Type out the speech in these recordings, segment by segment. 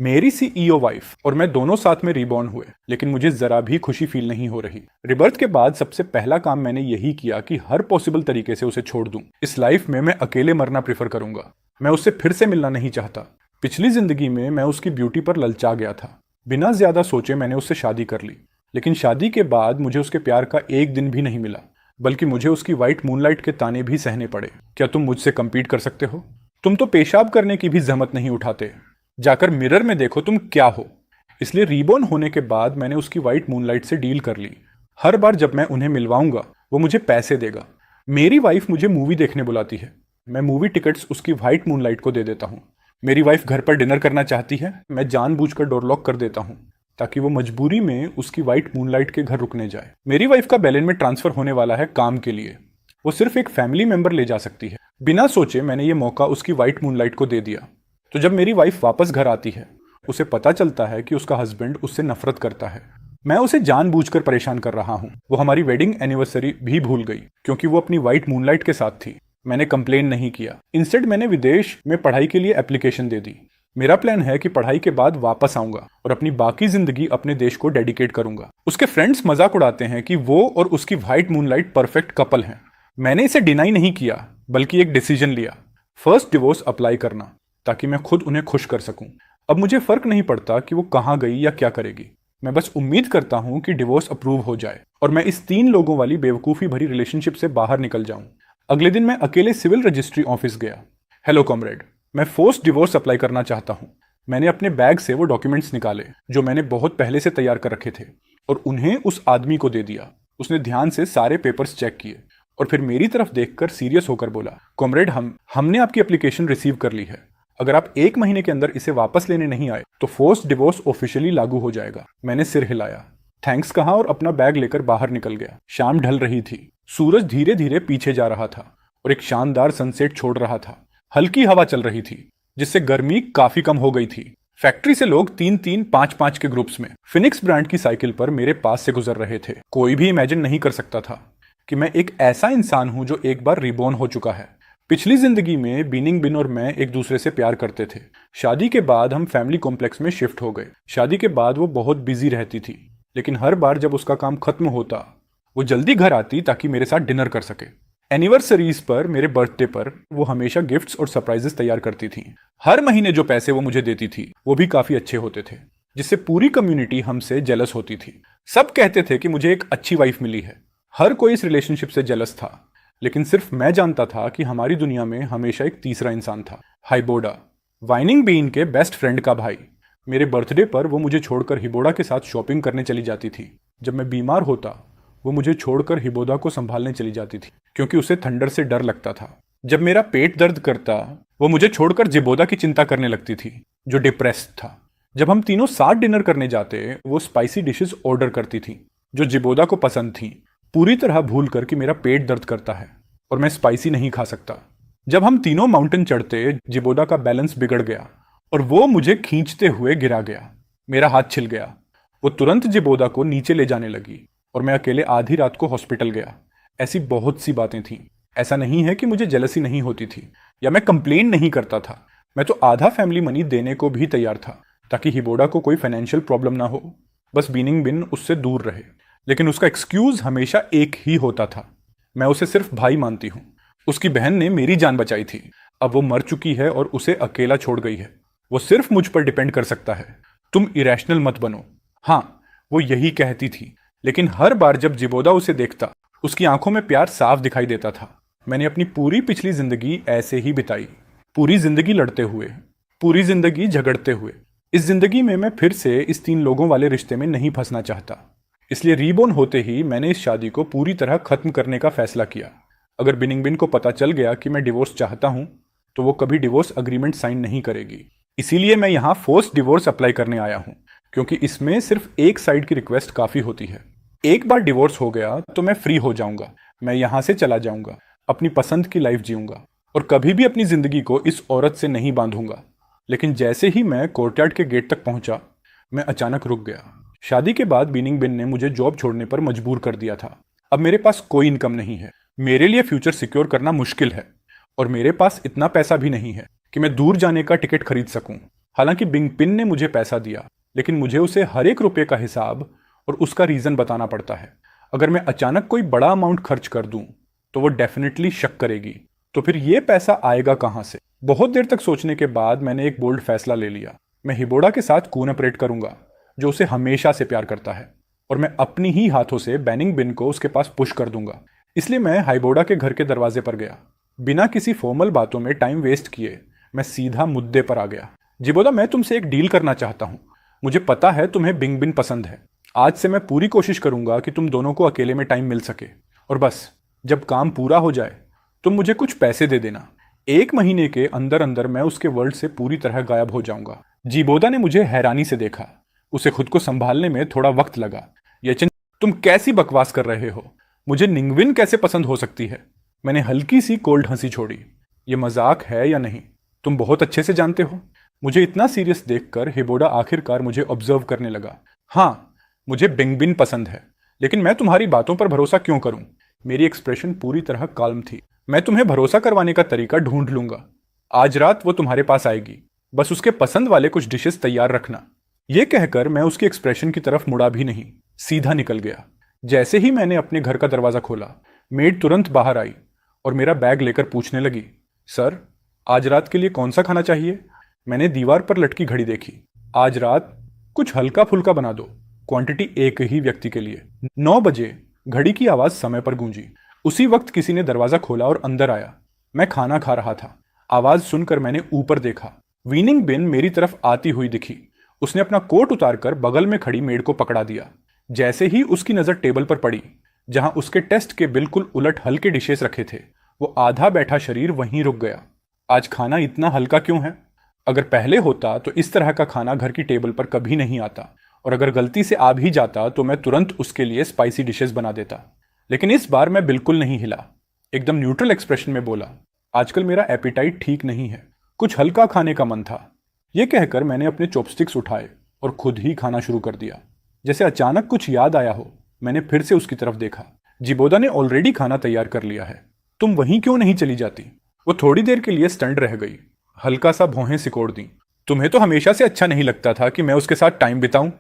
मेरी CEO wife और मैं दोनों साथ में रीबॉर्न हुए, लेकिन मुझे जरा भी खुशी फील नहीं हो रही। रिबर्थ के बाद सबसे पहला काम मैंने यही किया कि हर पॉसिबल तरीके से उसे छोड़ दूं। इस लाइफ में मैं अकेले मरना प्रेफर करूंगा। मैं उससे फिर से मिलना नहीं चाहता। पिछली जिंदगी में मैं उसकी ब्यूटी पर ललचा गया था। बिना ज्यादा सोचे मैंने उससे शादी कर ली, लेकिन शादी के बाद मुझे उसके प्यार का एक दिन भी नहीं मिला, बल्कि मुझे उसकी व्हाइट मूनलाइट के ताने भी सहने पड़े। क्या तुम मुझसे कम्पीट कर सकते हो? तुम तो पेशाब करने की भी जहमत नहीं उठाते। जाकर मिरर में देखो तुम क्या हो। इसलिए रीबॉर्न होने के बाद मैंने उसकी व्हाइट मूनलाइट से डील कर ली। हर बार जब मैं उन्हें मिलवाऊंगा वो मुझे पैसे देगा। मेरी वाइफ मुझे मूवी देखने बुलाती है, मैं मूवी टिकट्स उसकी व्हाइट मूनलाइट को दे देता हूँ। मेरी वाइफ घर पर डिनर करना चाहती है, मैं जानबूझकर डोर लॉक कर देता हूँ ताकि वो मजबूरी में उसकी व्हाइट मूनलाइट के घर रुकने जाए। मेरी वाइफ का बेलिन में ट्रांसफर होने वाला है काम के लिए। वो सिर्फ एक फैमिली मेंबर ले जा सकती है। बिना सोचे मैंने ये मौका उसकी व्हाइट मूनलाइट को दे दिया। तो जब मेरी वाइफ वापस घर आती है, उसे पता चलता है कि उसका हस्बैंड उससे नफरत करता है। मैं उसे जानबूझकर परेशान कर रहा हूँ। वो हमारी वेडिंग एनिवर्सरी भी भूल गई क्योंकि वो अपनी व्हाइट मूनलाइट के साथ थी। मैंने कंप्लेन नहीं किया, इंस्टेड मैंने विदेश में पढ़ाई के लिए एप्लीकेशन दे दी। मेरा प्लान है कि पढ़ाई के बाद वापस आऊंगा और अपनी बाकी जिंदगी अपने देश को डेडिकेट करूंगा। उसके फ्रेंड्स मजाक उड़ाते हैं कि वो और उसकी व्हाइट मूनलाइट परफेक्ट कपल हैं। मैंने इसे डिनाई नहीं किया, बल्कि एक डिसीजन लिया, फर्स्ट डिवोर्स अप्लाई करना, ताकि मैं खुद उन्हें खुश कर सकूं। अब मुझे फर्क नहीं पड़ता कि वो कहां गई या क्या करेगी। मैं बस उम्मीद करता हूं कि डिवोर्स अप्रूव हो जाए और मैं इस 3 लोगों वाली बेवकूफ़ी भरी रिलेशनशिप से बाहर निकल जाऊं। अगले दिन मैं अकेले सिविल रजिस्ट्री ऑफिस गया। हेलो कॉमरेड, मैं फोर्स्ड डिवोर्स अप्लाई करना चाहता हूं। मैंने अपने बैग से वो डॉक्यूमेंट्स निकाले जो मैंने बहुत पहले से तैयार कर रखे थे और उन्हें उस आदमी को दे दिया। उसने ध्यान से सारे पेपर्स चेक किए और फिर मेरी तरफ देखकर सीरियस होकर बोला, कॉमरेड, हमने आपकी एप्लीकेशन रिसीव कर ली है। अगर आप 1 महीने के अंदर इसे वापस लेने नहीं आए तो फोर्स्ड डिवोर्स ऑफिशियली लागू हो जाएगा। मैंने सिर हिलाया, थैंक्स कहा और अपना बैग लेकर बाहर निकल गया। शाम ढल रही थी, सूरज धीरे धीरे पीछे जा रहा था और एक शानदार सनसेट छोड़ रहा था। हल्की हवा चल रही थी जिससे गर्मी काफी कम हो गई थी। फैक्ट्री से लोग 3-3, 5-5 के ग्रुप्स में फिनिक्स ब्रांड की साइकिल पर मेरे पास से गुजर रहे थे। कोई भी इमेजिन नहीं कर सकता था कि मैं एक ऐसा इंसान हूं जो एक बार रिबॉर्न हो चुका है। पिछली जिंदगी में बीनिंग बिन और मैं एक दूसरे से प्यार करते थे। शादी के बाद हम फैमिली कॉम्प्लेक्स में शिफ्ट हो गए। शादी के बाद वो बहुत बिजी रहती थी, लेकिन हर बार जब उसका काम खत्म होता वो जल्दी घर आती ताकि मेरे साथ डिनर कर सके। एनिवर्सरीज पर, मेरे बर्थडे पर वो हमेशा गिफ्ट्स और सरप्राइजेस तैयार करती थी। हर महीने जो पैसे वो मुझे देती थी वो भी काफी अच्छे होते थे, जिससे पूरी कम्युनिटी हमसे जेलस होती थी। सब कहते थे कि मुझे एक अच्छी वाइफ मिली है। हर कोई इस रिलेशनशिप से जेलस था, लेकिन सिर्फ मैं जानता था कि हमारी दुनिया में हमेशा एक तीसरा इंसान था, हिबोडा, वाइनिंग बीन के बेस्ट फ्रेंड का भाई। मेरे बर्थडे पर वो मुझे छोड़कर हिबोडा के साथ शॉपिंग करने चली जाती थी। जब मैं बीमार होता वो मुझे छोड़कर हिबोडा को संभालने चली जाती थी क्योंकि उसे थंडर से डर लगता था। जब मेरा पेट दर्द करता वो मुझे छोड़कर जिबोदा की चिंता करने लगती थी, जो डिप्रेस्ड था। जब हम तीनों साथ डिनर करने जाते वो स्पाइसी डिशेस ऑर्डर करती थी जो जिबोदा को पसंद थी, पूरी तरह भूल कर कि मेरा पेट दर्द करता है और मैं स्पाइसी नहीं खा सकता। जब हम तीनों माउंटेन चढ़ते जिबोदा का बैलेंस बिगड़ गया और वो मुझे खींचते हुए गिरा गया। मेरा हाथ छिल गया। वो तुरंत जिबोदा को नीचे ले जाने लगी और मैं अकेले आधी रात को हॉस्पिटल गया। ऐसी बहुत सी बातें थीं। ऐसा नहीं है कि मुझे जेलसी नहीं होती थी या मैं कंप्लेन नहीं करता था। मैं तो आधा फैमिली मनी देने को भी तैयार था ताकि हिबोडा को कोई फाइनेंशियल प्रॉब्लम ना हो, बस बीनिंग बिन उससे दूर रहे। लेकिन उसका एक्सक्यूज हमेशा एक ही होता था, मैं उसे सिर्फ भाई मानती हूँ। उसकी बहन ने मेरी जान बचाई थी, अब वो मर चुकी है और उसे अकेला छोड़ गई है। वो सिर्फ मुझ पर डिपेंड कर सकता है। तुम इरेशनल मत बनो। हाँ, वो यही कहती थी, लेकिन हर बार जब जिबोदा उसे देखता उसकी आंखों में प्यार साफ दिखाई देता था। मैंने अपनी पूरी पिछली जिंदगी ऐसे ही बिताई, पूरी जिंदगी लड़ते हुए, पूरी जिंदगी झगड़ते हुए। इस जिंदगी में मैं फिर से इस 3 लोगों वाले रिश्ते में नहीं फंसना चाहता। इसलिए रीबॉर्न होते ही मैंने इस शादी को पूरी तरह खत्म करने का फैसला किया। अगर बिनिंग बिन को पता चल गया कि मैं डिवोर्स चाहता हूं तो वो कभी डिवोर्स अग्रीमेंट साइन नहीं करेगी। इसीलिए मैं यहाँ फोर्स डिवोर्स अप्लाई करने आया हूँ, क्योंकि इसमें सिर्फ एक साइड की रिक्वेस्ट काफी होती है। एक बार डिवोर्स हो गया तो मैं फ्री हो जाऊंगा। मैं यहाँ से चला जाऊंगा, अपनी पसंद की लाइफ जीऊंगा और कभी भी अपनी जिंदगी को इस औरत से नहीं बांधूंगा। लेकिन जैसे ही मैं कोर्टयार्ड के गेट तक पहुंचा, मैं अचानक रुक गया। शादी के बाद बीनिंग बिन ने मुझे जॉब छोड़ने पर मजबूर कर दिया था। अब मेरे पास कोई इनकम नहीं है। मेरे लिए फ्यूचर सिक्योर करना मुश्किल है और मेरे पास इतना पैसा भी नहीं है कि मैं दूर जाने का टिकट खरीद सकूं। हालांकि बिंगपिन ने मुझे पैसा दिया, लेकिन मुझे उसे हर एक रुपये का हिसाब और उसका रीज़न बताना पड़ता है। अगर मैं अचानक कोई बड़ा अमाउंट खर्च कर दूं तो वो डेफिनेटली शक करेगी। तो फिर ये पैसा आएगा कहाँ से? बहुत देर तक सोचने के बाद मैंने एक बोल्ड फैसला ले लिया। मैं हिबोड़ा के साथ कोऑपरेट करूंगा, जो उसे हमेशा से प्यार करता है, और मैं अपनी ही हाथों से बैनिंग बिन को उसके पास पुश कर दूंगा। इसलिए मैं हिबोड़ा के घर के दरवाजे पर गया। बिना किसी फॉर्मल बातों में टाइम वेस्ट किए मैं सीधा मुद्दे पर आ गया। जिबोदा, मैं तुमसे एक डील करना चाहता हूँ। मुझे पता है तुम्हें बिंग बिन पसंद है। आज से मैं पूरी कोशिश करूंगा कि तुम दोनों को अकेले में टाइम मिल सके, और बस जब काम पूरा हो जाए तुम मुझे कुछ पैसे दे देना। 1 महीने के अंदर अंदर मैं उसके वर्ल्ड से पूरी तरह गायब हो जाऊंगा। जिबोदा ने मुझे हैरानी से देखा। उसे खुद को संभालने में थोड़ा वक्त लगा। येचन, तुम कैसी बकवास कर रहे हो? मुझे निंगविन कैसे पसंद हो सकती है? मैंने हल्की सी कोल्ड हंसी छोड़ी। ये मजाक है या नहीं, तुम बहुत अच्छे से जानते हो। मुझे इतना सीरियस देखकर हिबोड़ा आखिरकार मुझे ऑब्जर्व करने लगा। हाँ, मुझे बिंगबिन पसंद है, लेकिन मैं तुम्हारी बातों पर भरोसा क्यों करूं? मेरी एक्सप्रेशन पूरी तरह काल्म थी। मैं तुम्हें भरोसा करवाने का तरीका ढूंढ लूंगा। आज रात वो तुम्हारे पास आएगी, बस उसके पसंद वाले कुछ डिशेस तैयार रखना। यह कहकर मैं उसकी एक्सप्रेशन की तरफ मुड़ा भी नहीं, सीधा निकल गया। जैसे ही मैंने अपने घर का दरवाजा खोला, मेड तुरंत बाहर आई और मेरा बैग लेकर पूछने लगी, सर, आज रात के लिए कौन सा खाना चाहिए? मैंने दीवार पर लटकी घड़ी देखी। आज रात कुछ हल्का फुल्का बना दो, क्वांटिटी एक ही व्यक्ति के लिए। 9 बजे घड़ी की आवाज समय पर गूंजी। उसी वक्त किसी ने दरवाजा खोला और अंदर आया। मैं खाना खा रहा था। आवाज सुनकर मैंने ऊपर देखा। वीनिंग बिन मेरी तरफ आती हुई दिखी। उसने अपना कोट उतारकर बगल में खड़ी मेड को पकड़ा दिया। जैसे ही उसकी नजर टेबल पर पड़ी, जहां उसके टेस्ट के बिल्कुल उलट हल्के डिशेस रखे थे, वो आधा बैठा शरीर वहीं रुक गया। आज खाना इतना हल्का क्यों है? अगर पहले होता तो इस तरह का खाना घर की टेबल पर कभी नहीं आता, और अगर गलती से आ भी जाता तो मैं तुरंत उसके लिए स्पाइसी डिशेस बना देता। लेकिन इस बार मैं बिल्कुल नहीं हिला। एकदम न्यूट्रल एक्सप्रेशन में बोला, आजकल मेरा एपिटाइट ठीक नहीं है, कुछ हल्का खाने का मन था। यह कहकर मैंने अपने चॉपस्टिक्स उठाए और खुद ही खाना शुरू कर दिया। जैसे अचानक कुछ याद आया हो, मैंने फिर से उसकी तरफ देखा। जिबोदा ने ऑलरेडी खाना तैयार कर लिया है। तुम वहीं क्यों नहीं चली जाती? वो थोड़ी देर के लिए स्टंड रह गई, हल्का सा भौहें सिकोड़ दी। तुम्हें तो हमेशा से अच्छा नहीं लगता था कि मैं उसके साथ टाइम बिताऊं?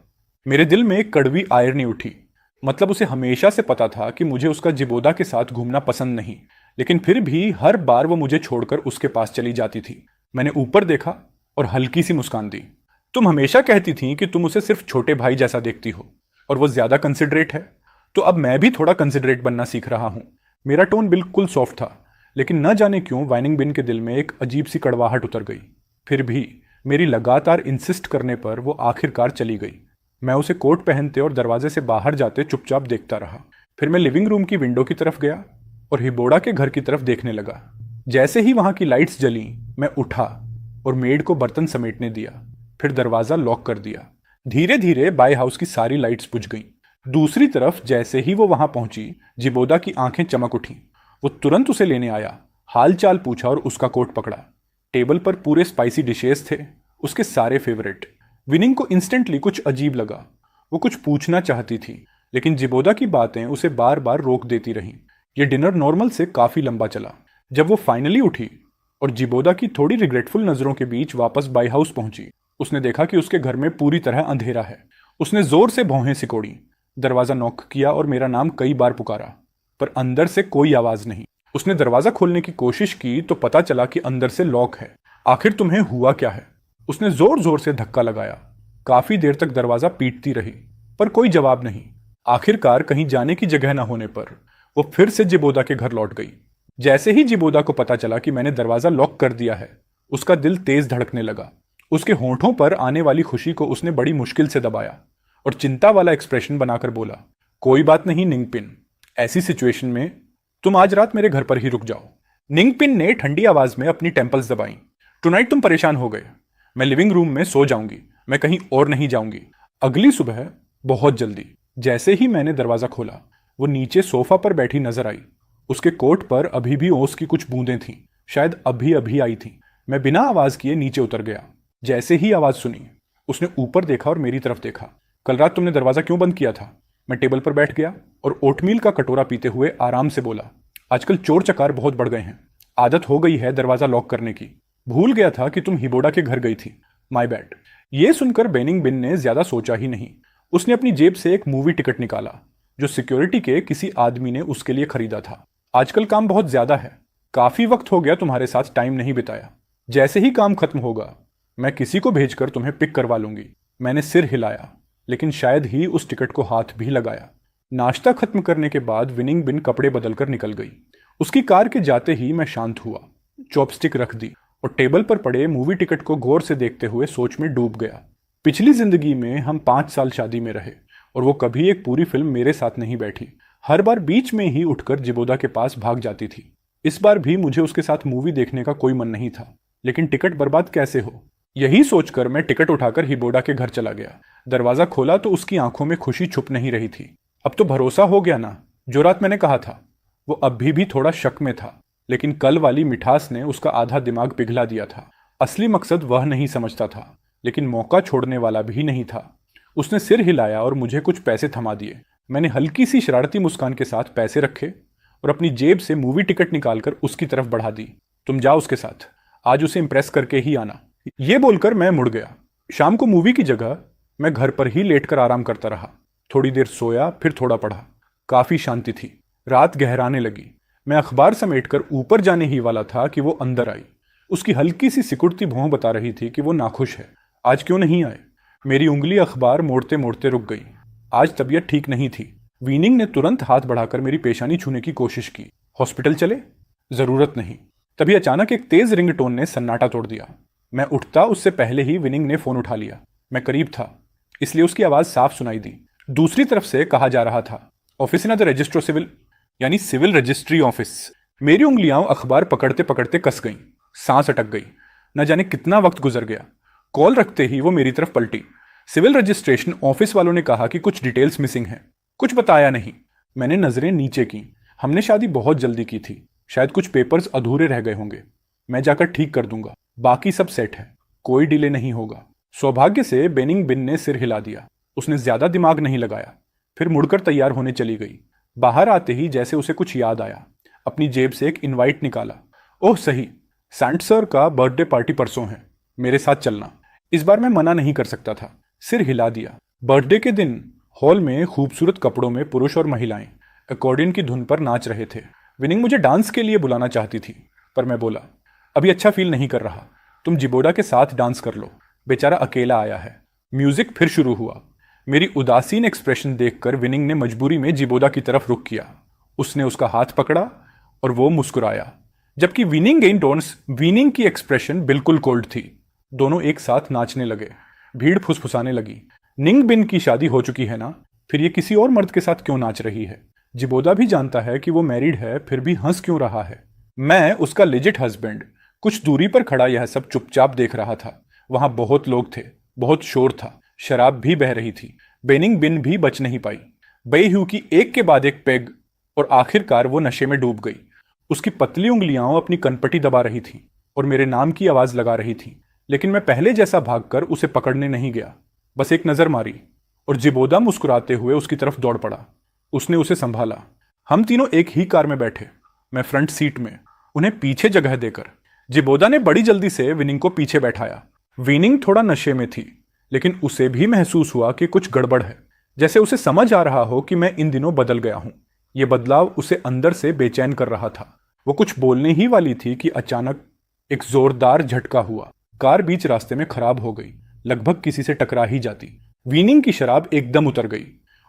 मेरे दिल में एक कड़वी आयरनी उठी। मतलब उसे हमेशा से पता था कि मुझे उसका जिबोदा के साथ घूमना पसंद नहीं, लेकिन फिर भी हर बार वो मुझे छोड़कर उसके पास चली जाती थी। मैंने ऊपर देखा और हल्की सी मुस्कान दी। तुम हमेशा कहती थी कि तुम उसे सिर्फ छोटे भाई जैसा देखती हो, और वो ज्यादा कंसिडरेट है। तो अब मैं भी थोड़ा कंसिडरेट बनना सीख रहा हूं। मेरा टोन बिल्कुल सॉफ्ट था, लेकिन न जाने क्यों वाइनिंग बिन के दिल में एक अजीब सी कड़वाहट उतर गई। फिर भी मेरी लगातार इंसिस्ट करने पर वो आखिरकार चली गई। मैं उसे कोट पहनते और दरवाजे से बाहर जाते चुपचाप देखता रहा। फिर मैं लिविंग रूम की विंडो की तरफ गया और हिबोड़ा के घर की तरफ देखने लगा। जैसे ही वहां की लाइट्स जली, मैं उठा और मेड को बर्तन समेटने दिया, फिर दरवाजा लॉक कर दिया। धीरे धीरे बाय हाउस की सारी लाइट्स बुझ गईं। दूसरी तरफ जैसे ही वो वहां पहुंची, जिबोदा की आंखें चमक उठी। वो तुरंत उसे लेने आया, हाल चाल पूछा और उसका कोट पकड़ा। टेबल पर पूरे स्पाइसी डिशेस थे, उसके सारे फेवरेट। विनिंग को इंस्टेंटली कुछ अजीब लगा। वो कुछ पूछना चाहती थी, लेकिन जिबोदा की बातें उसे बार बार रोक देती रहीं। ये डिनर नॉर्मल से काफी लंबा चला। जब वो फाइनली उठी और जिबोदा की थोड़ी रिग्रेटफुल नजरों के बीच वापस बाई हाउस पहुंची, उसने देखा कि उसके घर में पूरी तरह अंधेरा है। उसने जोर से भौहें सिकोड़ी, दरवाजा नॉक किया और मेरा नाम कई बार पुकारा, पर अंदर से कोई आवाज नहीं। उसने दरवाजा खोलने की कोशिश की तो पता चला कि अंदर से लॉक है। आखिर तुम्हें हुआ क्या है? उसने जोर जोर से धक्का लगाया। काफी देर तक दरवाजा पीटती रही, पर कोई जवाब नहीं। आखिरकार कहीं जाने की जगह न होने पर वो फिर से जिबोदा के घर लौट गई। जैसे ही जिबोदा को पता चला कि मैंने दरवाजा लॉक कर दिया है, उसका दिल तेज धड़कने लगा। उसके होंठों पर आने वाली खुशी को उसने बड़ी मुश्किल से दबाया और चिंता वाला एक्सप्रेशन बनाकर बोला, कोई बात नहीं निंगपिन, ऐसी सिचुएशन में तुम आज रात मेरे घर पर ही रुक जाओ। निंगपिन ने ठंडी आवाज में अपनी टेम्पल्स दबाई। टुनाइट तुम परेशान हो गए। मैं लिविंग रूम में सो जाऊंगी, मैं कहीं और नहीं जाऊंगी। अगली सुबह बहुत जल्दी। जैसे ही मैंने दरवाजा खोला, वो नीचे सोफा पर बैठी नजर आई। उसके कोट पर अभी भी ओस की कुछ बूंदें थीं, शायद अभी अभी आई थीं। मैं बिना आवाज किए नीचे उतर गया। जैसे ही आवाज सुनी, उसने ऊपर देखा और मेरी तरफ देखा। कल रात तुमने दरवाजा क्यों बंद किया था? मैं टेबल पर बैठ गया और ओटमील का कटोरा पीते हुए आराम से बोला, आजकल चोर चकार बहुत बढ़ गए हैं। आदत हो गई है दरवाजा लॉक करने की। भूल गया था कि तुम हिबोड़ा के घर गई थी। My bad. ये सुनकर बेनिंग बिन ने ज्यादा सोचा ही नहीं। उसने अपनी जेब से एक मूवी टिकट निकाला जो सिक्योरिटी के किसी आदमी ने उसके लिए खरीदा था। आजकल काम बहुत ज्यादा है, काफी वक्त हो गया तुम्हारे साथ टाइम नहीं बिताया। जैसे ही काम खत्म होगा मैं किसी को भेजकर तुम्हें पिक करवा लूंगी। मैंने सिर हिलाया, लेकिन शायद ही उस टिकट को हाथ भी लगाया। नाश्ता खत्म करने के बाद विनिंग बिन कपड़े बदलकर निकल गई। उसकी कार के जाते ही मैं शांत हुआ, चॉपस्टिक रख दी और टेबल पर पड़े मूवी टिकट को गौर से देखते हुए सोच में डूब गया। पिछली जिंदगी में हम 5 साल शादी में रहे और वो कभी एक पूरी फिल्म मेरे साथ नहीं बैठी। हर बार बीच में ही उठकर जिबोदा के पास भाग जाती थी। इस बार भी मुझे उसके साथ मूवी देखने का कोई मन नहीं था, लेकिन टिकट बर्बाद कैसे हो, यही सोचकर मैं टिकट उठाकर हिबोडा के घर चला गया। दरवाजा खोला तो उसकी आंखों में खुशी छुप नहीं रही थी। अब तो भरोसा हो गया ना, जो रात मैंने कहा था। वो अभी भी थोड़ा शक में था, लेकिन कल वाली मिठास ने उसका आधा दिमाग पिघला दिया था। असली मकसद वह नहीं समझता था, लेकिन मौका छोड़ने वाला भी नहीं था। उसने सिर हिलाया और मुझे कुछ पैसे थमा दिए। मैंने हल्की सी शरारती मुस्कान के साथ पैसे रखे और अपनी जेब से मूवी टिकट निकालकर उसकी तरफ बढ़ा दी। तुम जाओ उसके साथ, आज उसे इंप्रेस करके ही आना। ये बोलकर मैं मुड़ गया। शाम को मूवी की जगह मैं घर पर ही लेटकर आराम करता रहा। थोड़ी देर सोया, फिर थोड़ा पढ़ा। काफी शांति थी। रात गहराने लगी। मैं अखबार समेटकर ऊपर जाने ही वाला था कि वो अंदर आई। उसकी हल्की सी सिकुड़ती भौं बता रही थी कि वो नाखुश है। आज क्यों नहीं आए? मेरी उंगली अखबार मोड़ते मोड़ते रुक गई। आज तबीयत ठीक नहीं थी। वीनिंग ने तुरंत हाथ बढ़ाकर मेरी पेशानी छूने की कोशिश की। हॉस्पिटल चले? जरूरत नहीं। तभी अचानक एक तेज रिंगटोन ने सन्नाटा तोड़ दिया। मैं उठता उससे पहले ही विनिंग ने फोन उठा लिया। मैं करीब था, इसलिए उसकी आवाज साफ सुनाई दी। दूसरी तरफ से कहा जा रहा था, ऑफिस इन द रजिस्ट्रो सिविल, यानी सिविल रजिस्ट्री ऑफिस। मेरी उंगलियां अखबार पकड़ते पकड़ते कस गईं। सांस अटक गई। न जाने कितना वक्त गुजर गया। कॉल रखते ही वो मेरी तरफ पलटी। सिविल रजिस्ट्रेशन ऑफिस वालों ने कहा कि कुछ डिटेल्स मिसिंग हैं। कुछ बताया नहीं। मैंने नजरें नीचे की। हमने शादी बहुत जल्दी की थी, शायद कुछ पेपर्स अधूरे रह गए होंगे। मैं जाकर ठीक कर दूंगा, बाकी सब सेट है, कोई डिले नहीं होगा। सौभाग्य से बेनिंग बिन ने सिर हिला दिया। उसने ज्यादा दिमाग नहीं लगाया, फिर मुड़कर तैयार होने चली गई। बाहर आते ही जैसे उसे कुछ याद आया, अपनी जेब से एक इनवाइट निकाला। ओह सही, सैंट सर का बर्थडे पार्टी परसों है, मेरे साथ चलना। इस बार मैं मना नहीं कर सकता था। सिर हिला दिया। बर्थडे के दिन हॉल में खूबसूरत कपड़ों में पुरुष और महिलाएं अकॉर्डियन की धुन पर नाच रहे थे। विनिंग मुझे डांस के लिए बुलाना चाहती थी, पर मैं बोला, अभी अच्छा फील नहीं कर रहा, तुम जिबोडा के साथ डांस कर लो, बेचारा अकेला आया है। म्यूजिक फिर शुरू हुआ। मेरी उदासीन एक्सप्रेशन देखकर विनिंग ने मजबूरी में जिबोदा की तरफ रुख किया। उसने उसका हाथ पकड़ा और वो मुस्कुराया, जबकि विनिंग की एक्सप्रेशन बिल्कुल कोल्ड थी। दोनों एक साथ नाचने लगे। भीड़ फुसफुसाने लगी, निंग बिन की शादी हो चुकी है ना, फिर ये किसी और मर्द के साथ क्यों नाच रही है? जिबोदा भी जानता है कि वो मैरिड है, फिर भी हंस क्यों रहा है? मैं, उसका लेजिट हस्बैंड, कुछ दूरी पर खड़ा यह सब चुपचाप देख रहा था। वहां बहुत लोग थे, बहुत शोर था, शराब भी बह रही थी। बेनिंग बिन भी बच नहीं पाई। बेहू की एक के बाद एक पेग और आखिरकार वो नशे में डूब गई। उसकी पतली उंगलियां अपनी कनपटी दबा रही थी और मेरे नाम की आवाज लगा रही थी, लेकिन मैं पहले जैसा भागकर उसे पकड़ने नहीं गया। बस एक नजर मारी और जिबोदा मुस्कुराते हुए उसकी तरफ दौड़ पड़ा। उसने उसे संभाला। हम तीनों एक ही कार में बैठे, मैं फ्रंट सीट में, उन्हें पीछे जगह देकर। जिबोदा ने बड़ी जल्दी से विनिंग को पीछे बैठाया। विनिंग थोड़ा नशे में थी, लेकिन उसे भी महसूस हुआ कि कुछ गड़बड़ है, जैसे उसे समझ आ रहा हो कि मैं इन दिनों बदल गया हूं। यह बदलाव उसे अंदर से बेचैन कर रहा था। वो कुछ बोलने ही वाली थी कि अचानक एक जोरदार झटका हुआ। कार बीच रास्ते में खराब हो गई, लगभग किसी से टकरा ही जाती। विनिंग की शराब एकदम उतर गई।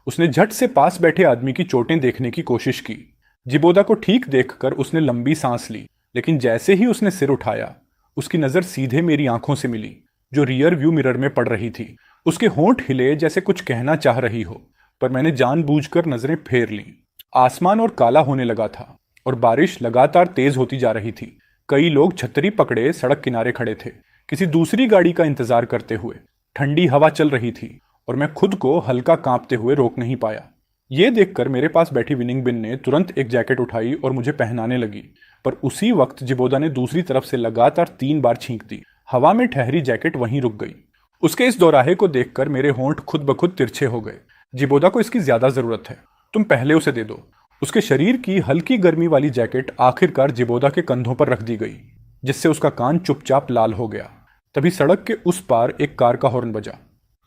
उसने झट से पास बैठे आदमी की चोटें देखने की कोशिश की। जिबोदा को ठीक देखकर उसने लंबी सांस ली, लेकिन जैसे ही उसने सिर उठाया, उसकी नजर सीधे मेरी आंखों से मिली, जो रियर व्यू मिरर में पड़ रही थी। उसके होंठ हिले जैसे कुछ कहना चाह रही हो, पर मैंने जानबूझकर नजरें फेर लीं। आसमान और काला होने लगा था और बारिश लगातार तेज होती जा रही थी। कई लोग छतरी पकड़े सड़क किनारे खड़े थे, किसी दूसरी गाड़ी का इंतजार करते हुए। ठंडी हवा चल रही थी और मैं खुद को हल्का कांपते हुए रोक नहीं पाया। यह देखकर मेरे पास बैठी विनिंग बिन ने तुरंत एक जैकेट उठाई और मुझे पहनाने लगी, पर उसी वक्त जिबोदा ने दूसरी तरफ से लगातार 3 बार छींक दी। हवा में ठहरी जैकेट वहीं रुक गई। उसके इस दोराहे को देखकर मेरे होंठ खुद ब खुद तिरछे हो गए। जिबोदा को इसकी ज्यादा जरूरत है, तुम पहले उसे दे दो। उसके शरीर की हल्की गर्मी वाली जैकेट आखिरकार जिबोदा के कंधों पर रख दी गई, जिससे उसका कान चुपचाप लाल हो गया। तभी सड़क के उस पार एक कार का हॉर्न बजा।